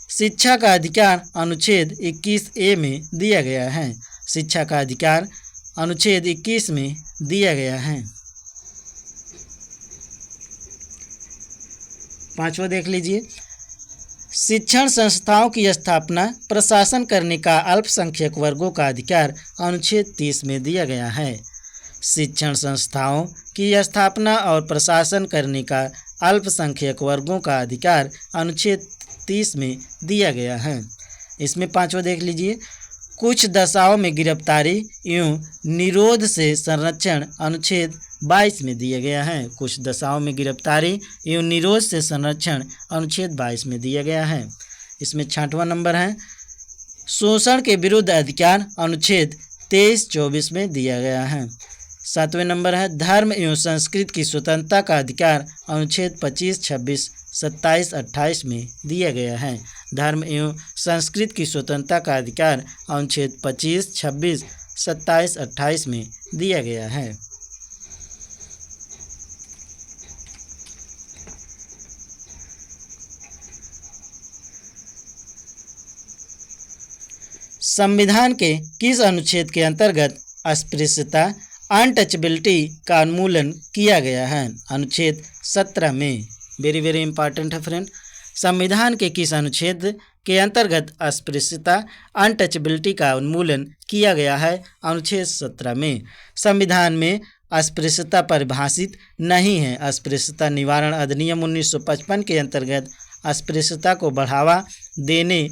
[SPEAKER 1] शिक्षा का अधिकार अनुच्छेद 21A में दिया गया है। शिक्षा का अधिकार अनुच्छेद 21 में दिया गया है। पांचवा देख लीजिए, शिक्षण संस्थाओं की स्थापना प्रशासन करने का अल्पसंख्यक वर्गों का अधिकार अनुच्छेद 30 में दिया गया है। शिक्षण संस्थाओं की स्थापना और प्रशासन करने का अल्पसंख्यक वर्गों का अधिकार अनुच्छेद 30 में दिया गया है। इसमें पांचवा देख लीजिए, कुछ दशाओं में गिरफ्तारी एवं निरोध से संरक्षण अनुच्छेद 22 में दिया गया है। कुछ दशाओं में गिरफ्तारी एवं निरोध से संरक्षण अनुच्छेद 22 में दिया गया है। इसमें 6वां नंबर है, शोषण के विरुद्ध अधिकार अनुच्छेद 23-24 में दिया गया है। 7वें नंबर है, धर्म एवं संस्कृति की स्वतंत्रता का अधिकार अनुच्छेद 25, 26, 27, 28 में दिया गया है। धर्म एवं संस्कृति की स्वतंत्रता का अधिकार अनुच्छेद 25, 26, 27, 28 में दिया गया है। संविधान के किस अनुच्छेद के अंतर्गत अस्पृश्यता अनटचबिलिटी का उन्मूलन किया गया है? अनुच्छेद 17 में। वेरी वेरी इंपॉर्टेंट है फ्रेंड। संविधान के किस अनुच्छेद के अंतर्गत अस्पृश्यता अनटचबिलिटी का उन्मूलन किया गया है? अनुच्छेद 17 में। संविधान में अस्पृश्यता परिभाषित नहीं है। अस्पृश्यता निवारण अधिनियम 1955 के अंतर्गत अस्पृश्यता को बढ़ावा देने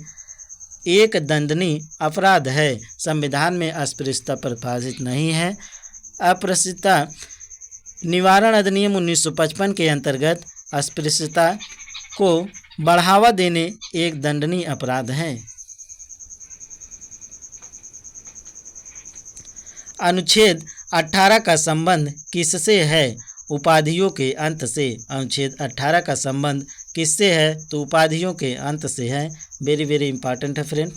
[SPEAKER 1] एक दंडनीय अपराध है। संविधान में अस्पृश्यता परिभाषित नहीं है। अस्पृश्यता निवारण अधिनियम 1955 के अंतर्गत अस्पृश्यता को बढ़ावा देने एक दंडनीय अपराध है। अनुच्छेद 18 का संबंध किससे है? उपाधियों के अंत से। अनुच्छेद 18 का संबंध किससे है? तो उपाधियों के अंत से है। वेरी वेरी इंपॉर्टेंट है फ्रेंड।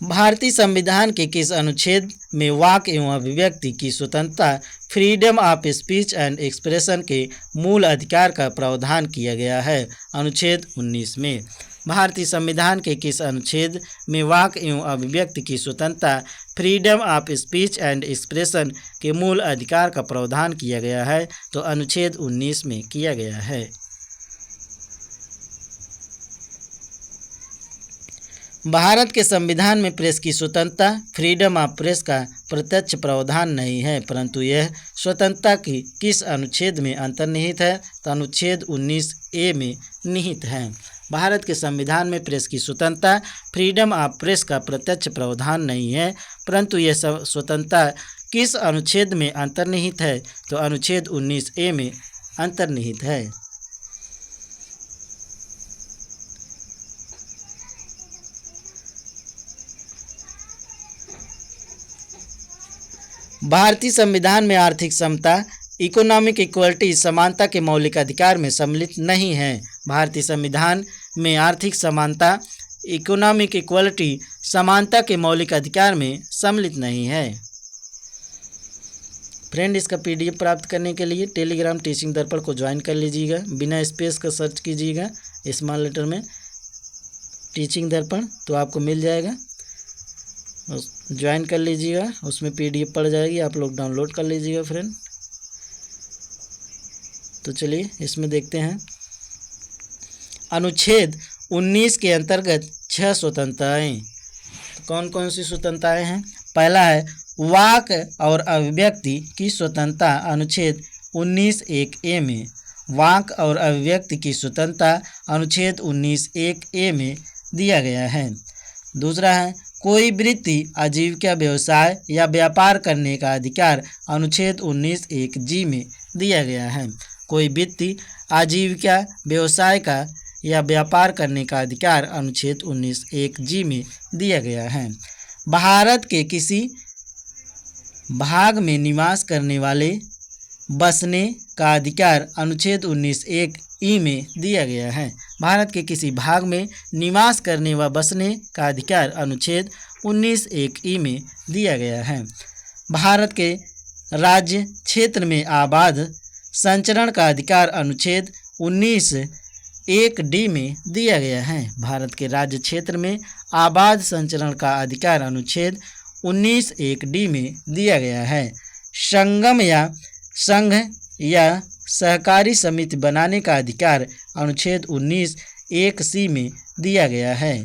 [SPEAKER 1] भारतीय संविधान के किस अनुच्छेद में वाक एवं अभिव्यक्ति की स्वतंत्रता, freedom of speech and expression के मूल अधिकार का प्रावधान किया गया है? अनुच्छेद 19 में। भारतीय संविधान के किस अनुच्छेद में वाक एवं अभिव्यक्ति की स्वतंत्रता, freedom of speech and expression के मूल अधिकार का प्रावधान किया गया है? तो अनुच्छेद 19 में किया गया है। भारत के संविधान में प्रेस की स्वतंत्रता, फ्रीडम ऑफ प्रेस का प्रत्यक्ष प्रावधान नहीं है, परंतु यह स्वतंत्रता की किस अनुच्छेद में अंतर्निहित है? तो अनुच्छेद 19A में निहित है। भारत के संविधान में प्रेस की स्वतंत्रता, फ्रीडम ऑफ प्रेस का प्रत्यक्ष प्रावधान नहीं है, परंतु यह स्वतंत्रता किस अनुच्छेद में अंतर्निहित है? तो अनुच्छेद 19A में अंतर्निहित है। भारतीय संविधान में आर्थिक समता, इकोनॉमिक इक्वलिटी, समानता के मौलिक अधिकार में सम्मिलित नहीं है। भारतीय संविधान में आर्थिक समानता, इकोनॉमिक इक्वलिटी, समानता के मौलिक अधिकार में सम्मिलित नहीं है। फ्रेंड, इसका PDF प्राप्त करने के लिए टेलीग्राम टीचिंग दर्पण को ज्वाइन कर लीजिएगा। बिना स्पेस का सर्च कीजिएगा स्मॉल लेटर में टीचिंग दर्पण, तो आपको मिल जाएगा। ज्वाइन कर लीजिएगा, उसमें PDF पड़ जाएगी, आप लोग डाउनलोड कर लीजिएगा फ्रेंड। तो चलिए इसमें देखते हैं। अनुच्छेद 19 के अंतर्गत 6 स्वतंत्रताएं। तो कौन कौन सी स्वतंत्रताएं हैं? पहला है वाक और अभिव्यक्ति की स्वतंत्रता, अनुच्छेद 19(1)(a) में। वाक और अभिव्यक्ति की स्वतंत्रता अनुच्छेद 19(1)(a) में दिया गया है। दूसरा है कोई वृत्ति, आजीविका, व्यवसाय या व्यापार करने का अधिकार, अनुच्छेद 19(1)(g) में दिया गया है। कोई वृत्ति, आजीविका, व्यवसाय का या व्यापार करने का अधिकार अनुच्छेद 19(1)(g) में दिया गया है। भारत के किसी भाग में निवास करने वाले बसने का अधिकार अनुच्छेद 19(1)(e) में दिया गया है। भारत के किसी भाग में निवास करने व बसने का अधिकार अनुच्छेद 19(1)(e) में दिया गया है। भारत के राज्य क्षेत्र में आबाद संचरण का अधिकार अनुच्छेद 19(1)(d) में दिया गया है। भारत के राज्य क्षेत्र में आबाद संचरण का अधिकार अनुच्छेद 19(1)(d) में दिया गया है। संगम या संघ या सहकारी समिति बनाने का अधिकार अनुच्छेद 19(1)(c) में दिया गया है।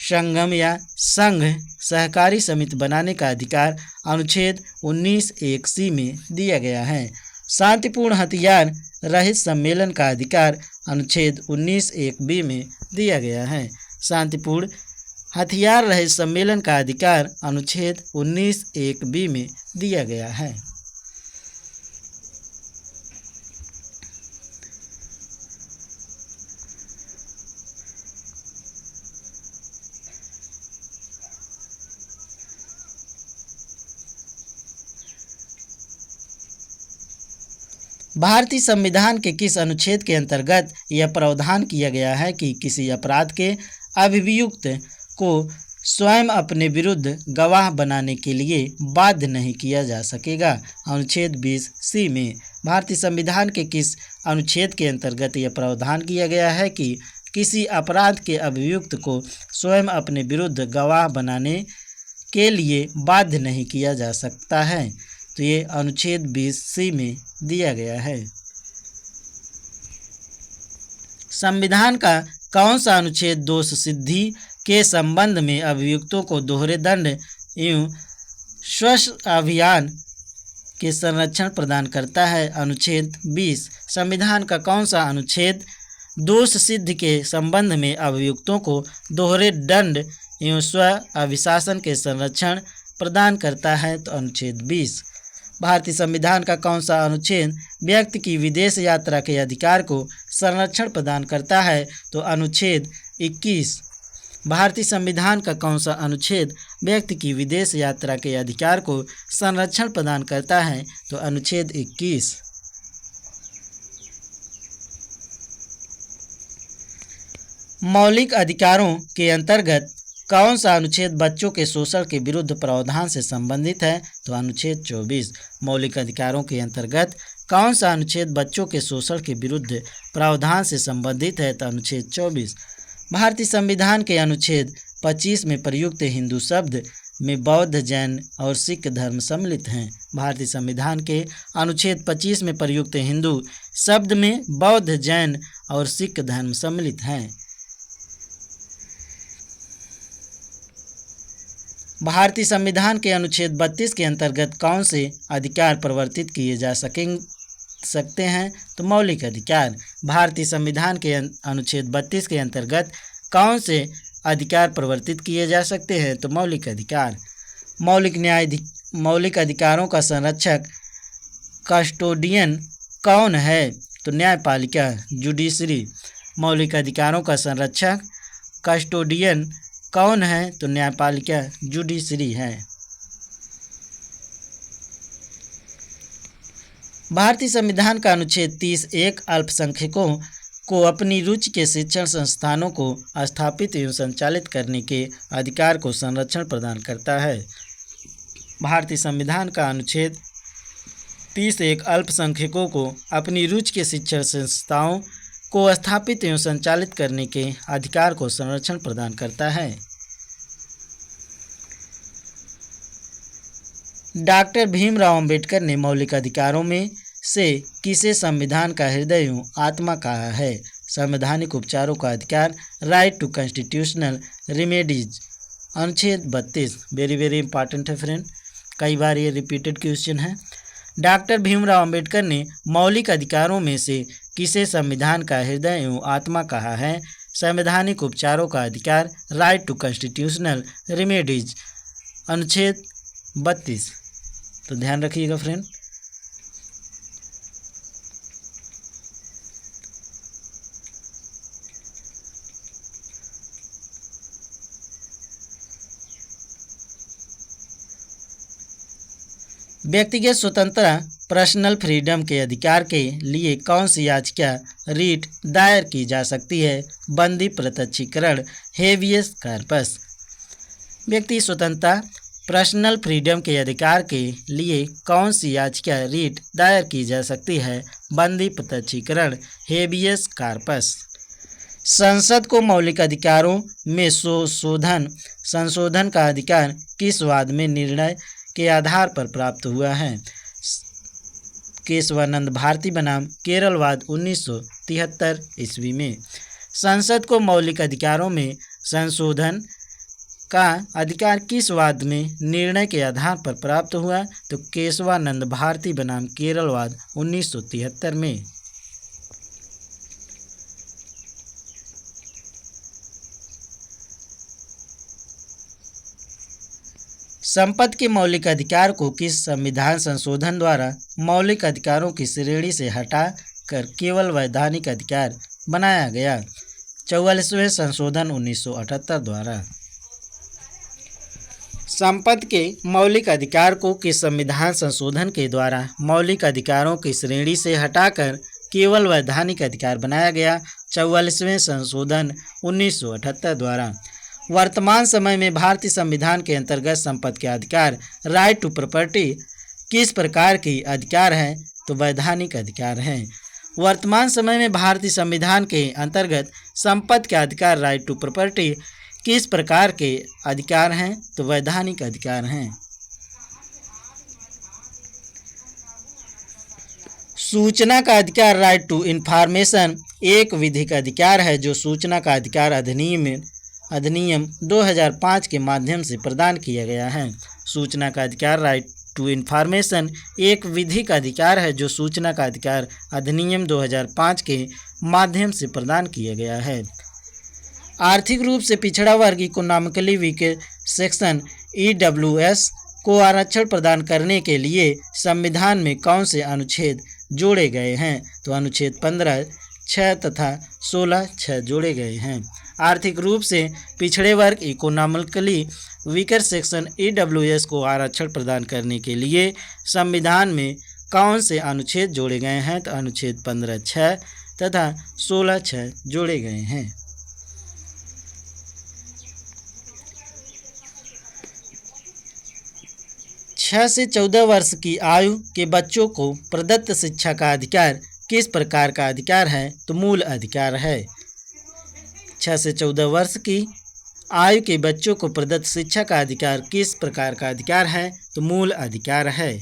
[SPEAKER 1] संगम या संघ सहकारी समिति बनाने का अधिकार अनुच्छेद 19(1)(c) में दिया गया है। शांतिपूर्ण हथियार रहित सम्मेलन का अधिकार अनुच्छेद 19(1)(b) में दिया गया है। शांतिपूर्ण हथियार रहित सम्मेलन का अधिकार अनुच्छेद 19(1)(b) में दिया गया है। भारतीय संविधान के किस अनुच्छेद के अंतर्गत यह प्रावधान किया गया है कि किसी अपराध के अभियुक्त को स्वयं अपने विरुद्ध गवाह बनाने के लिए बाध्य नहीं किया जा सकेगा? अनुच्छेद 20(c) में। भारतीय संविधान के किस अनुच्छेद के अंतर्गत यह प्रावधान किया गया है कि किसी अपराध के अभियुक्त को स्वयं अपने विरुद्ध गवाह बनाने के लिए बाध्य नहीं किया जा सकता है? तो ये अनुच्छेद 20(c) में दिया गया है। संविधान का कौन सा अनुच्छेद दोष सिद्धि के संबंध में अभियुक्तों को दोहरे दंड एवं स्वस्थ अभियान के संरक्षण प्रदान करता है? अनुच्छेद 20। संविधान का कौन सा अनुच्छेद दोष सिद्धि के संबंध में अभियुक्तों को दोहरे दंड एवं स्व अभिशासन के संरक्षण प्रदान करता है? तो अनुच्छेद 20। भारतीय संविधान का कौन सा अनुच्छेद व्यक्ति की विदेश यात्रा के अधिकार को संरक्षण प्रदान करता है? तो अनुच्छेद 21। भारतीय संविधान का कौन सा अनुच्छेद व्यक्ति की विदेश यात्रा के अधिकार को संरक्षण प्रदान करता है? तो अनुच्छेद 21। मौलिक अधिकारों के अंतर्गत कौन सा अनुच्छेद बच्चों के शोषण के विरुद्ध प्रावधान से संबंधित है? तो अनुच्छेद 24। मौलिक अधिकारों के अंतर्गत कौन सा अनुच्छेद बच्चों के शोषण के विरुद्ध प्रावधान से संबंधित है? तो अनुच्छेद 24। भारतीय संविधान के अनुच्छेद 25 में प्रयुक्त हिंदू शब्द में बौद्ध, जैन और सिख धर्म सम्मिलित हैं। भारतीय संविधान के अनुच्छेद 25 में प्रयुक्त हिंदू शब्द में बौद्ध, जैन और सिख धर्म सम्मिलित हैं। भारतीय संविधान के अनुच्छेद 32 के अंतर्गत कौन से अधिकार प्रवर्तित किए जा सकते हैं? तो मौलिक अधिकार। भारतीय संविधान के अनुच्छेद 32 के अंतर्गत कौन से अधिकार प्रवर्तित किए जा सकते हैं? तो मौलिक अधिकार। मौलिक अधिकारों का संरक्षक कस्टोडियन कौन है? तो न्यायपालिका, जुडिशरी। मौलिक अधिकारों का संरक्षक कस्टोडियन कौन है? तो न्यायपालिका, जुडिशरी है। भारतीय संविधान का अनुच्छेद 30(1) अल्पसंख्यकों को अपनी रुचि के शिक्षण संस्थानों को स्थापित एवं संचालित करने के अधिकार को संरक्षण प्रदान करता है। भारतीय संविधान का अनुच्छेद 30(1) अल्पसंख्यकों को अपनी रुचि के शिक्षण संस्थाओं को स्थापित एवं संचालित करने के अधिकार को संरक्षण प्रदान करता है। डॉक्टर भीमराव अंबेडकर ने मौलिक अधिकारों में से किसे संविधान का हृदय एवं आत्मा कहा है? संवैधानिक उपचारों का अधिकार, राइट टू कॉन्स्टिट्यूशनल रेमेडीज। अनुच्छेद 32 वेरी वेरी इंपॉर्टेंट है फ्रेंड, कई बार ये रिपीटेड क्वेश्चन है। डॉक्टर भीमराव अंबेडकर ने मौलिक अधिकारों में से किसे संविधान का हृदय एवं आत्मा कहा है? संवैधानिक उपचारों का अधिकार, राइट टू कॉन्स्टिट्यूशनल रेमेडीज। अनुच्छेद 32। तो ध्यान रखिएगा फ्रेंड। व्यक्तिगत स्वतंत्रता पर्सनल फ्रीडम के अधिकार के लिए कौन सी याचिका रीट दायर की जा सकती है? बंदी प्रत्यक्षीकरण, हेबियस कॉर्पस। व्यक्ति स्वतंत्रता पर्सनल फ्रीडम के अधिकार के लिए कौन सी याचिका रीट दायर की जा सकती है? बंदी प्रत्यक्षीकरण, हेबियस कॉर्पस। संसद को मौलिक अधिकारों में संशोधन का अधिकार किस वाद में निर्णय के आधार पर प्राप्त हुआ है? केशवानंद भारती बनाम केरलवाद 1973 ईस्वी में। संसद को मौलिक अधिकारों में संशोधन का अधिकार किस वाद में निर्णय के आधार पर प्राप्त हुआ? तो केशवानंद भारती बनाम केरलवाद 1973 में। संपत्ति के मौलिक अधिकार को किस संविधान संशोधन द्वारा मौलिक अधिकारों की श्रेणी से हटा कर केवल वैधानिक अधिकार बनाया गया? 44वें संशोधन 1978 द्वारा। संपत्ति के मौलिक अधिकार को किस संविधान संशोधन के द्वारा मौलिक अधिकारों की श्रेणी से हटाकर केवल वैधानिक अधिकार बनाया गया? 44वें संशोधन 1978 द्वारा। वर्तमान समय में भारतीय संविधान के अंतर्गत संपत्ति के अधिकार, राइट टू प्रॉपर्टी, किस प्रकार की अधिकार हैं? तो वैधानिक अधिकार हैं। वर्तमान समय में भारतीय संविधान के अंतर्गत संपत्ति के अधिकार, राइट टू प्रॉपर्टी, किस प्रकार के अधिकार हैं? तो वैधानिक अधिकार हैं। सूचना का अधिकार, राइट टू इंफॉर्मेशन, एक विधिक अधिकार है जो सूचना का अधिकार अधिनियम 2005 के माध्यम से प्रदान किया गया है। सूचना का अधिकार, राइट टू इंफॉर्मेशन, एक विधिक अधिकार है जो सूचना का अधिकार अधिनियम 2005 के माध्यम से प्रदान किया गया है। आर्थिक रूप से पिछड़ा वर्ग इकोनॉमिकली वीक सेक्शन EWS को आरक्षण प्रदान करने के लिए संविधान में कौन से अनुच्छेद जोड़े गए हैं? तो अनुच्छेद 15 6 तथा 16(6) जोड़े गए हैं। आर्थिक रूप से पिछड़े वर्ग इकोनॉमिकली वीकर सेक्शन EWS को आरक्षण प्रदान करने के लिए संविधान में कौन से अनुच्छेद जोड़े गए हैं? तो अनुच्छेद 15(6) तथा 16(6) जोड़े गए हैं। 6 से 14 वर्ष की आयु के बच्चों को प्रदत्त शिक्षा का अधिकार किस प्रकार का अधिकार है? तो मूल अधिकार है। 6 से 14 वर्ष की आयु के बच्चों को प्रदत्त शिक्षा का अधिकार किस प्रकार का अधिकार है? तो मूल अधिकार है।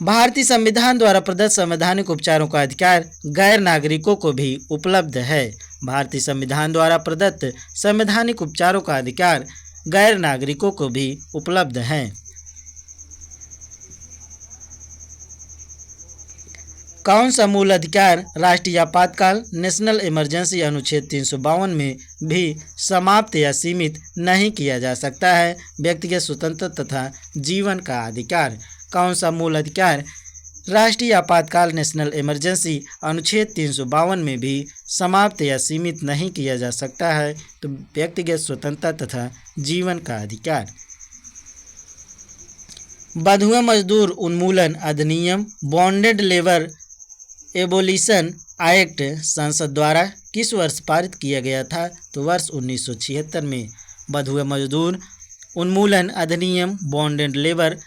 [SPEAKER 1] भारतीय संविधान द्वारा प्रदत्त संवैधानिक उपचारों का अधिकार गैर नागरिकों को भी उपलब्ध है। भारतीय संविधान द्वारा प्रदत्त संवैधानिक उपचारों का अधिकार गैर नागरिकों को भी उपलब्ध है। कौन सा मूल अधिकार राष्ट्रीय आपातकाल नेशनल इमरजेंसी अनुच्छेद 352 में भी समाप्त या सीमित नहीं किया जा सकता है? व्यक्तिगत स्वतंत्रता तथा जीवन का अधिकार। कौन सा मूल अधिकार राष्ट्रीय आपातकाल नेशनल इमरजेंसी अनुच्छेद 352 में भी समाप्त या सीमित नहीं किया जा सकता है? तो व्यक्तिगत स्वतंत्रता तथा जीवन का अधिकार। बंधुआ मजदूर उन्मूलन अधिनियम बॉन्डेड लेबर एबोलिशन एक्ट संसद द्वारा किस वर्ष पारित किया गया था? तो वर्ष 1976 में। बंधुआ मजदूर उन्मूलन अधिनियम बॉन्डेड लेबर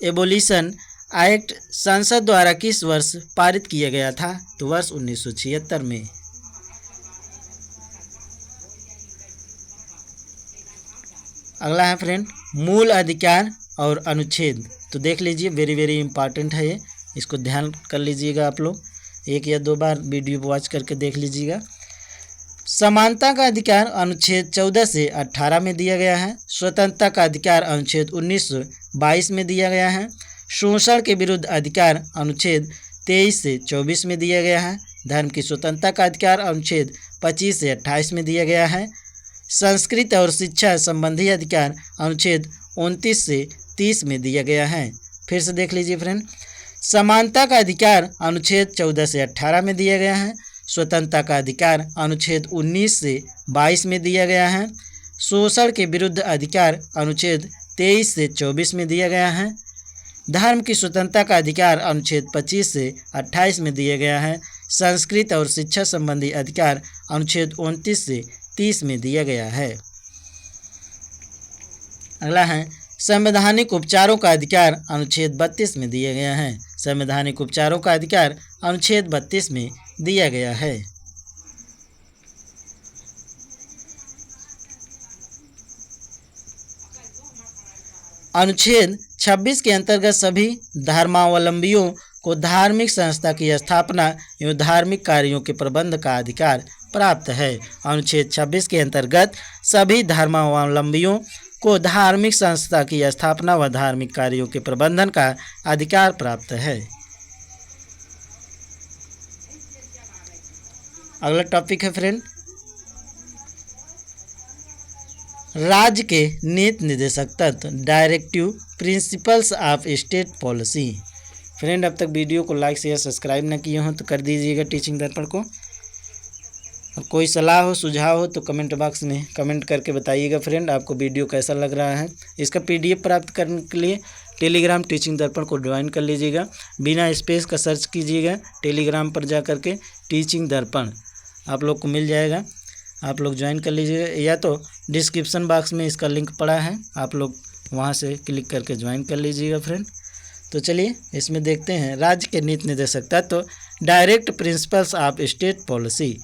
[SPEAKER 1] एबोलिशन एक्ट संसद द्वारा किस वर्ष पारित किया गया था? तो वर्ष 1976 में। अगला है फ्रेंड मूल अधिकार और अनुच्छेद। तो देख लीजिए, वेरी वेरी इंपॉर्टेंट है ये, इसको ध्यान कर लीजिएगा आप लोग, 1 या 2 बार वीडियो वॉच करके देख लीजिएगा। समानता का अधिकार अनुच्छेद 14 से 18 में दिया गया है। स्वतंत्रता का अधिकार अनुच्छेद 1922 में दिया गया है। शोषण के विरुद्ध अधिकार अनुच्छेद 23 से 24 में दिया गया है। धर्म की स्वतंत्रता का अधिकार अनुच्छेद 25 से 28 में दिया गया है। संस्कृति और शिक्षा संबंधी अधिकार अनुच्छेद 29 से 30 में दिया गया है। फिर से देख लीजिए फ्रेंड, समानता का अधिकार अनुच्छेद 14 से 18 में दिया गया है। स्वतंत्रता का अधिकार अनुच्छेद 19 से 22 में दिया गया है। शोषण के विरुद्ध अधिकार अनुच्छेद 23 से 24 में दिया गया है। धर्म की स्वतंत्रता का अधिकार अनुच्छेद 25 से 28 में दिया गया है। संस्कृत और शिक्षा संबंधी अधिकार अनुच्छेद 29 से 30 में दिया गया है। अगला है संवैधानिक उपचारों का अधिकार अनुच्छेद 32 में दिया गया है। संवैधानिक उपचारों का अधिकार अनुच्छेद 32 में दिया गया है। अनुच्छेद 26 के अंतर्गत सभी धर्मावलंबियों को धार्मिक संस्था की स्थापना एवं धार्मिक कार्यों के प्रबंध का अधिकार प्राप्त है। अनुच्छेद 26 के अंतर्गत सभी धर्मावलंबियों को धार्मिक संस्था की स्थापना व धार्मिक कार्यों के प्रबंधन का अधिकार प्राप्त है। अगला टॉपिक है फ्रेंड राज्य के नीति निर्देशक तत्व directive principles of state policy. Friend अब तक वीडियो को लाइक शेयर सब्सक्राइब न किए हो तो कर दीजिएगा टीचिंग दर्पण को। और कोई सलाह हो सुझाव हो तो कमेंट बॉक्स में कमेंट करके बताइएगा फ्रेंड आपको वीडियो कैसा लग रहा है। इसका PDF प्राप्त करने के लिए टेलीग्राम टीचिंग दर्पण को ज्वाइन कर लीजिएगा। बिना स्पेस का सर्च कीजिएगा टेलीग्राम पर जा कर के टीचिंग दर्पण आप लोग को मिल जाएगा, आप लोग ज्वाइन कर लीजिएगा, या तो डिस्क्रिप्शन बॉक्स में इसका लिंक पड़ा है, आप लोग वहां से क्लिक करके ज्वाइन कर लीजिएगा फ्रेंड। तो चलिए इसमें देखते हैं राज्य के नीति निर्देशक तत्व direct principles of state policy.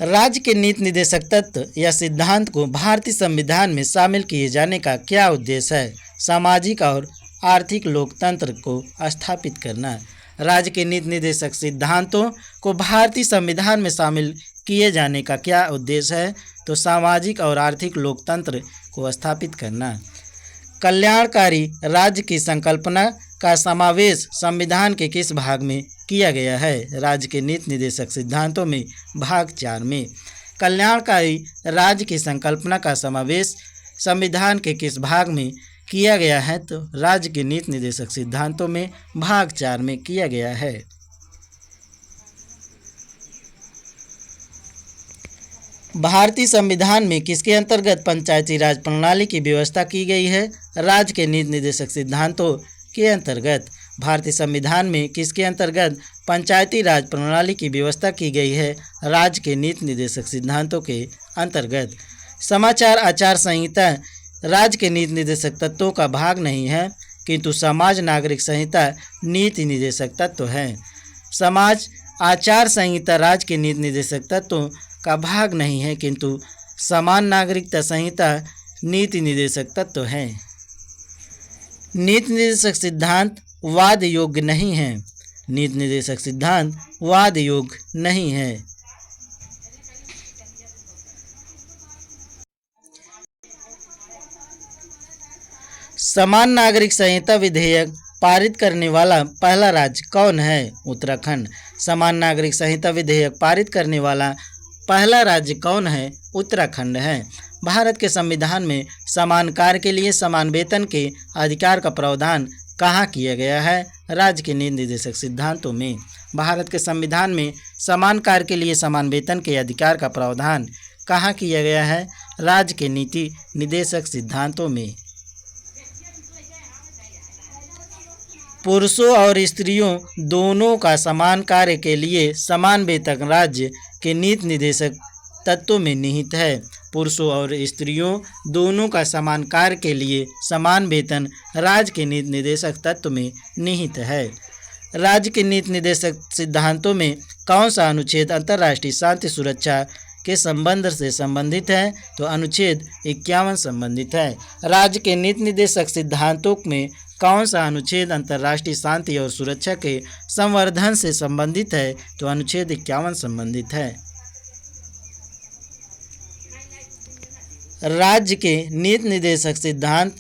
[SPEAKER 1] राज्य के नीति निर्देशक तत्व या सिद्धांत को भारतीय संविधान में शामिल किए जाने का क्या उद्देश्य है? सामाजिक और आर्थिक लोकतंत्र को स्थापित करना। राज्य के नीति निर्देशक सिद्धांतों को भारतीय संविधान में शामिल किए जाने का क्या उद्देश्य है? तो सामाजिक और आर्थिक लोकतंत्र को स्थापित करना। कल्याणकारी राज्य की संकल्पना का समावेश संविधान के किस भाग में किया गया है? राज्य के नीति निर्देशक सिद्धांतों में भाग 4 में। कल्याणकारी राज्य की संकल्पना का समावेश संविधान के किस भाग में किया गया है? तो राज्य के नीति निर्देशक सिद्धांतों में भाग 4 में किया गया है। भारतीय संविधान में किसके अंतर्गत पंचायती राज प्रणाली की व्यवस्था की गई है? राज्य के नीति निर्देशक सिद्धांतों के अंतर्गत। भारतीय संविधान में किसके अंतर्गत पंचायती राज प्रणाली की व्यवस्था की गई है? राज्य के नीति निर्देशक सिद्धांतों के अंतर्गत। समाचार आचार संहिता राज्य के नीति निर्देशक तत्वों का भाग नहीं है, किंतु समाज नागरिक संहिता नीति निर्देशक तत्व है। समाज आचार संहिता राज्य के नीति निर्देशक तत्वों का भाग नहीं है, किंतु समान नागरिकता संहिता नीति निर्देशक तत्व है। नीति निर्देशक सिद्धांत वाद योग्य नहीं है। नीति निर्देशक सिद्धांत वाद योग्य नहीं है। समान नागरिक संहिता विधेयक पारित करने वाला पहला राज्य कौन है? उत्तराखंड। समान नागरिक संहिता विधेयक पारित करने वाला पहला राज्य कौन है? उत्तराखंड है। भारत के संविधान में समान कार्य के लिए समान वेतन के अधिकार का प्रावधान कहाँ किया गया है? राज्य के नीति निर्देशक सिद्धांतों में। भारत के संविधान में समान कार्य के लिए समान वेतन के अधिकार का प्रावधान कहाँ किया गया है? राज्य के नीति निर्देशक सिद्धांतों में। पुरुषों और स्त्रियों दोनों का समान कार्य के लिए समान वेतन राज्य के नीति निर्देशक तत्वों में निहित है। पुरुषों और स्त्रियों दोनों का समान कार्य के लिए समान वेतन राज्य के नीति निर्देशक तत्व में निहित है। राज्य के नीति निर्देशक सिद्धांतों में कौन सा अनुच्छेद अंतर्राष्ट्रीय शांति सुरक्षा के संबंध से संबंधित है? तो अनुच्छेद 51 संबंधित है। राज्य के नीति निर्देशक सिद्धांतों में कौन सा अनुच्छेद अंतर्राष्ट्रीय शांति और सुरक्षा के संवर्धन से संबंधित है? तो अनुच्छेद 51 संबंधित है। राज्य के नीति निर्देशक सिद्धांत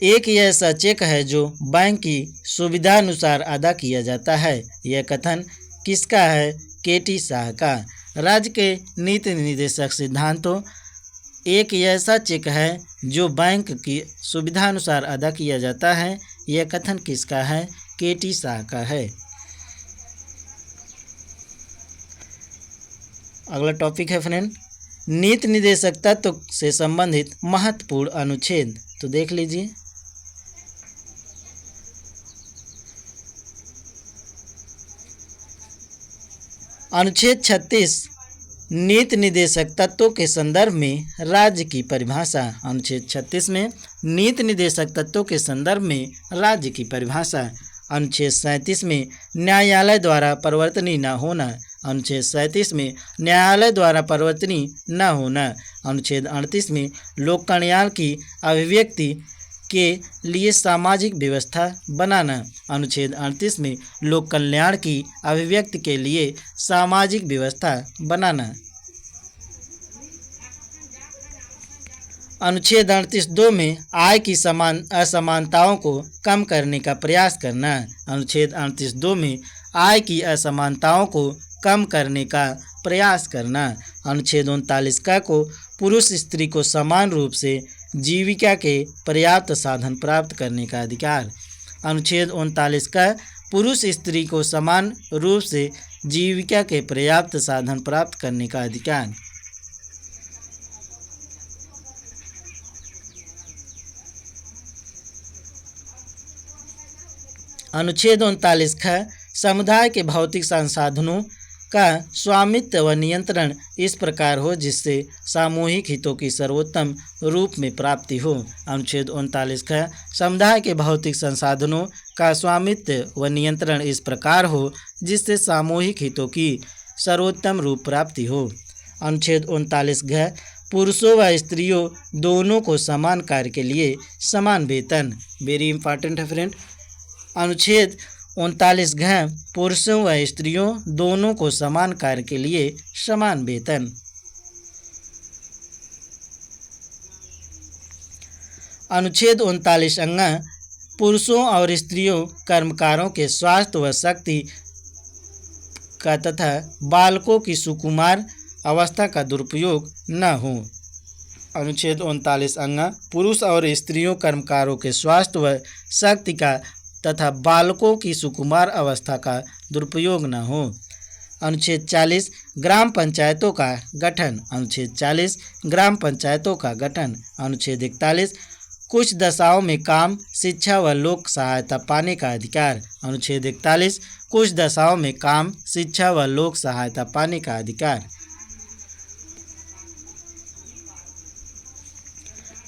[SPEAKER 1] एक ऐसा चेक है जो बैंक की सुविधानुसार अदा किया जाता है। यह कथन किसका है? के.टी. शाह का। राज्य के नीति निर्देशक सिद्धांतों एक ऐसा चेक है जो बैंक की सुविधानुसार अदा किया जाता है। यह कथन किसका है? के.टी. शाह का है। अगला टॉपिक है फ्रेंड, नीति निर्देशक तत्व से संबंधित महत्वपूर्ण अनुच्छेद। तो देख लीजिए। अनुच्छेद 36 नीति निर्देशक तत्वों के संदर्भ में राज्य की परिभाषा। अनुच्छेद 36 में नीति निर्देशक तत्वों के संदर्भ में राज्य की परिभाषा। अनुच्छेद 37 में न्यायालय द्वारा परिवर्तनीय न होना। अनुच्छेद 37 में न्यायालय द्वारा परिवर्तनीय न होना। अनुच्छेद 38 में लोक कल्याण की अभिव्यक्ति के लिए सामाजिक व्यवस्था बनाना। अनुच्छेद 38 में लोक कल्याण की अभिव्यक्ति के लिए सामाजिक व्यवस्था बनाना। अनुच्छेद 38(2) में आय की असमानताओं को कम करने का प्रयास करना। अनुच्छेद 38(2) में आय की असमानताओं को कम करने का प्रयास करना। अनुच्छेद 39 का को पुरुष स्त्री को समान रूप से जीविका के पर्याप्त साधन प्राप्त करने का अधिकार। अनुच्छेद 39 का पुरुष स्त्री को समान रूप से जीविका के पर्याप्त साधन प्राप्त करने का अधिकार। अनुच्छेद 39 का समुदाय के भौतिक संसाधनों का स्वामित्व व नियंत्रण इस प्रकार हो जिससे सामूहिक हितों की सर्वोत्तम रूप में प्राप्ति हो। अनुच्छेद 39 का समुदाय के भौतिक संसाधनों का स्वामित्व व नियंत्रण इस प्रकार हो जिससे सामूहिक हितों की सर्वोत्तम रूप प्राप्ति हो। अनुच्छेद 39 घ पुरुषों व स्त्रियों दोनों को समान कार्य के लिए समान वेतन। वेरी इंपॉर्टेंट है फ्रेंड। अनुच्छेद 39 घ पुरुषों व स्त्रियों दोनों को समान कार्य के लिए समान वेतन। अनुच्छेद 39 अंग पुरुषों और स्त्रियों कर्मकारों के स्वास्थ्य व शक्ति का तथा बालकों की सुकुमार अवस्था का दुरुपयोग न हो। अनुच्छेद 39 अंगा पुरुष और स्त्रियों कर्मकारों के स्वास्थ्य व शक्ति का तथा बालकों की सुकुमार अवस्था का दुरुपयोग न हो। अनुच्छेद 40 ग्राम पंचायतों का गठन। अनुच्छेद 40 ग्राम पंचायतों का गठन। अनुच्छेद 41 कुछ दशाओं में काम, शिक्षा व लोक सहायता पाने का अधिकार। अनुच्छेद 41 कुछ दशाओं में काम, शिक्षा व लोक सहायता पाने का अधिकार।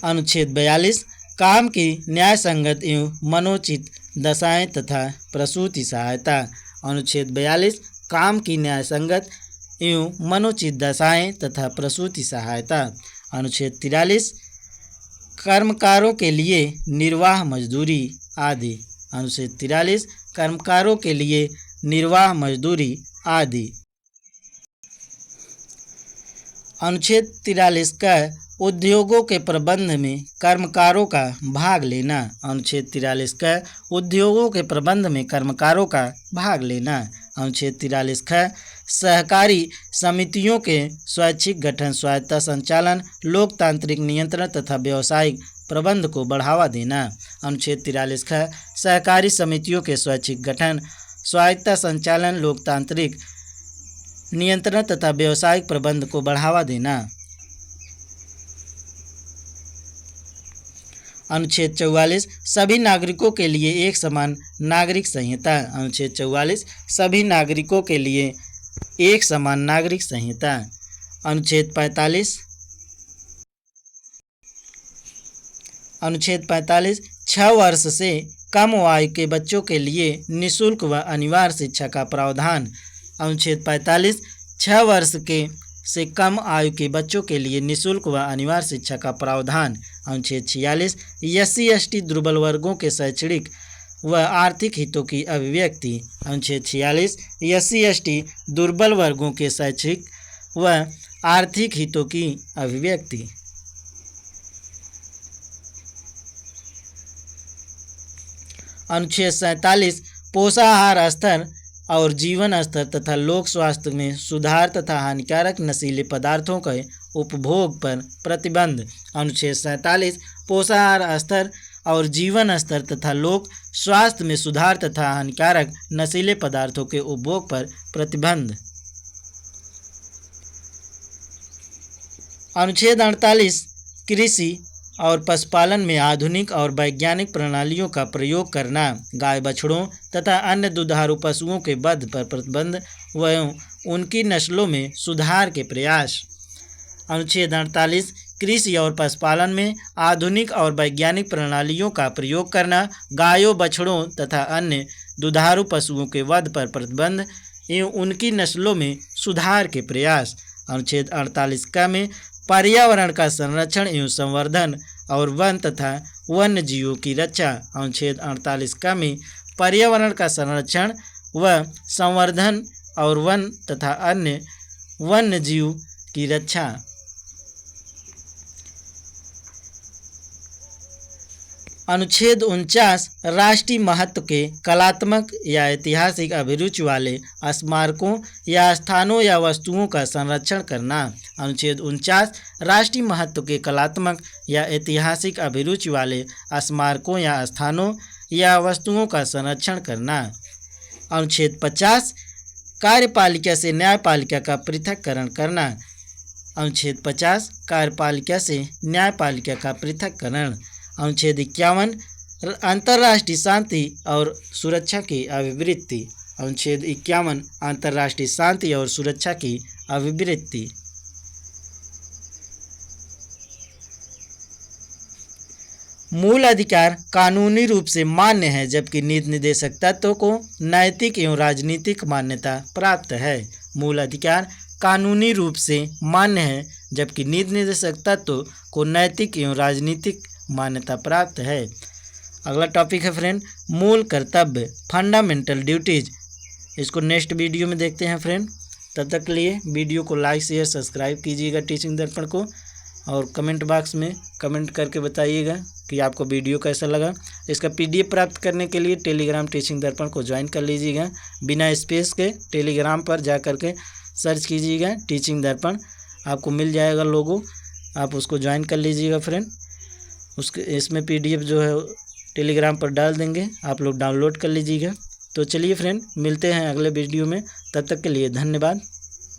[SPEAKER 1] अनुच्छेद 42 काम की न्याय संगत एवं मनोचित दशाएं तथा प्रसूति सहायता। अनुच्छेद 42 काम की न्याय संगत एवं मनोचित दशाएं तथा प्रसूति सहायता। अनुच्छेद 43 कर्मकारों के लिए निर्वाह मजदूरी आदि। अनुच्छेद 43 कर्मकारों के लिए निर्वाह मजदूरी आदि। अनुच्छेद 43 का उद्योगों के प्रबंध में कर्मकारों का भाग लेना। अनुच्छेद 43 का उद्योगों के प्रबंध में कर्मकारों का भाग लेना। अनुच्छेद 43 का सहकारी समितियों के स्वैच्छिक गठन, स्वायत्ता संचालन, लोकतांत्रिक नियंत्रण तथा व्यावसायिक प्रबंध को बढ़ावा देना। अनुच्छेद 43 का सहकारी समितियों के स्वैच्छिक गठन, स्वायत्ता संचालन, लोकतांत्रिक नियंत्रण तथा व्यावसायिक प्रबंध को बढ़ावा देना। अनुच्छेद 44 सभी नागरिकों के लिए एक समान नागरिक संहिता। अनुच्छेद 44 सभी नागरिकों के लिए एक समान नागरिक संहिता। अनुच्छेद 45 6 वर्ष से कम आयु के बच्चों के लिए निःशुल्क व अनिवार्य शिक्षा का प्रावधान। अनुच्छेद 45 6 वर्ष से कम आयु के बच्चों के लिए निःशुल्क व अनिवार्य शिक्षा का प्रावधान। अनुच्छेद 46 SC ST दुर्बल वर्गों के शैक्षणिक व आर्थिक हितों की अभिव्यक्ति। अनुच्छेद 46 SC ST दुर्बल वर्गों के शैक्षणिक व आर्थिक हितों की अभिव्यक्ति। अनुच्छेद 47 पोषाहार स्तर और जीवन स्तर तथा लोक स्वास्थ्य में सुधार तथा हानिकारक नशीले पदार्थों के उपभोग पर प्रतिबंध। अनुच्छेद 47 पोषाहार स्तर और जीवन स्तर तथा लोक स्वास्थ्य में सुधार तथा हानिकारक नशीले पदार्थों के उपभोग पर प्रतिबंध। अनुच्छेद 48 कृषि और पशुपालन में आधुनिक और वैज्ञानिक प्रणालियों का प्रयोग करना, गाय बछड़ों तथा अन्य दुधारू पशुओं के वध पर प्रतिबंध व उनकी नस्लों में सुधार के प्रयास। अनुच्छेद 48 कृषि और पशुपालन में आधुनिक और वैज्ञानिक प्रणालियों का प्रयोग करना, गायों बछड़ों तथा अन्य दुधारू पशुओं के वध पर प्रतिबंध एवं उनकी नस्लों में सुधार के प्रयास। अनुच्छेद 48 का में पर्यावरण का संरक्षण एवं संवर्धन और वन तथा वन्य जीवों की रक्षा। अनुच्छेद 48 का में पर्यावरण का संरक्षण व संवर्धन और वन तथा अन्य वन्य जीव की रक्षा। अनुच्छेद 49 राष्ट्रीय महत्व के कलात्मक या ऐतिहासिक अभिरुचि वाले स्मारकों या स्थानों या वस्तुओं का संरक्षण करना। अनुच्छेद 49 राष्ट्रीय महत्व के कलात्मक या ऐतिहासिक अभिरुचि वाले स्मारकों या स्थानों या वस्तुओं का संरक्षण करना। अनुच्छेद 50 कार्यपालिका से न्यायपालिका का पृथक्करण करना। अनुच्छेद 50 कार्यपालिका से न्यायपालिका का पृथक्करण। अनुच्छेद 51 अंतर्राष्ट्रीय शांति और सुरक्षा की अभिवृत्ति। अनुच्छेद 51 अंतर्राष्ट्रीय शांति और सुरक्षा की अभिवृत्ति। मूल अधिकार कानूनी रूप से मान्य है, जबकि नीति निर्देशक तत्वों को नैतिक एवं राजनीतिक मान्यता प्राप्त है। मूल अधिकार कानूनी रूप से मान्य है, जबकि नीति निर्देशक तत्व को नैतिक एवं राजनीतिक मान्यता प्राप्त है। अगला टॉपिक है फ्रेंड मूल कर्तव्य, फंडामेंटल ड्यूटीज। इसको नेक्स्ट वीडियो में देखते हैं फ्रेंड। तब तक के लिए वीडियो को लाइक शेयर सब्सक्राइब कीजिएगा टीचिंग दर्पण को, और कमेंट बॉक्स में कमेंट करके बताइएगा कि आपको वीडियो कैसा लगा। इसका PDF प्राप्त करने के लिए टेलीग्राम टीचिंग दर्पण को ज्वाइन कर लीजिएगा। बिना स्पेस के टेलीग्राम पर जा कर के सर्च कीजिएगा टीचिंग दर्पण, आपको मिल जाएगा लोगो। आप उसको ज्वाइन कर लीजिएगा फ्रेंड। उसके इसमें PDF जो है टेलीग्राम पर डाल देंगे, आप लोग डाउनलोड कर लीजिएगा। तो चलिए फ्रेंड, मिलते हैं अगले वीडियो में, तब तक के लिए धन्यवाद।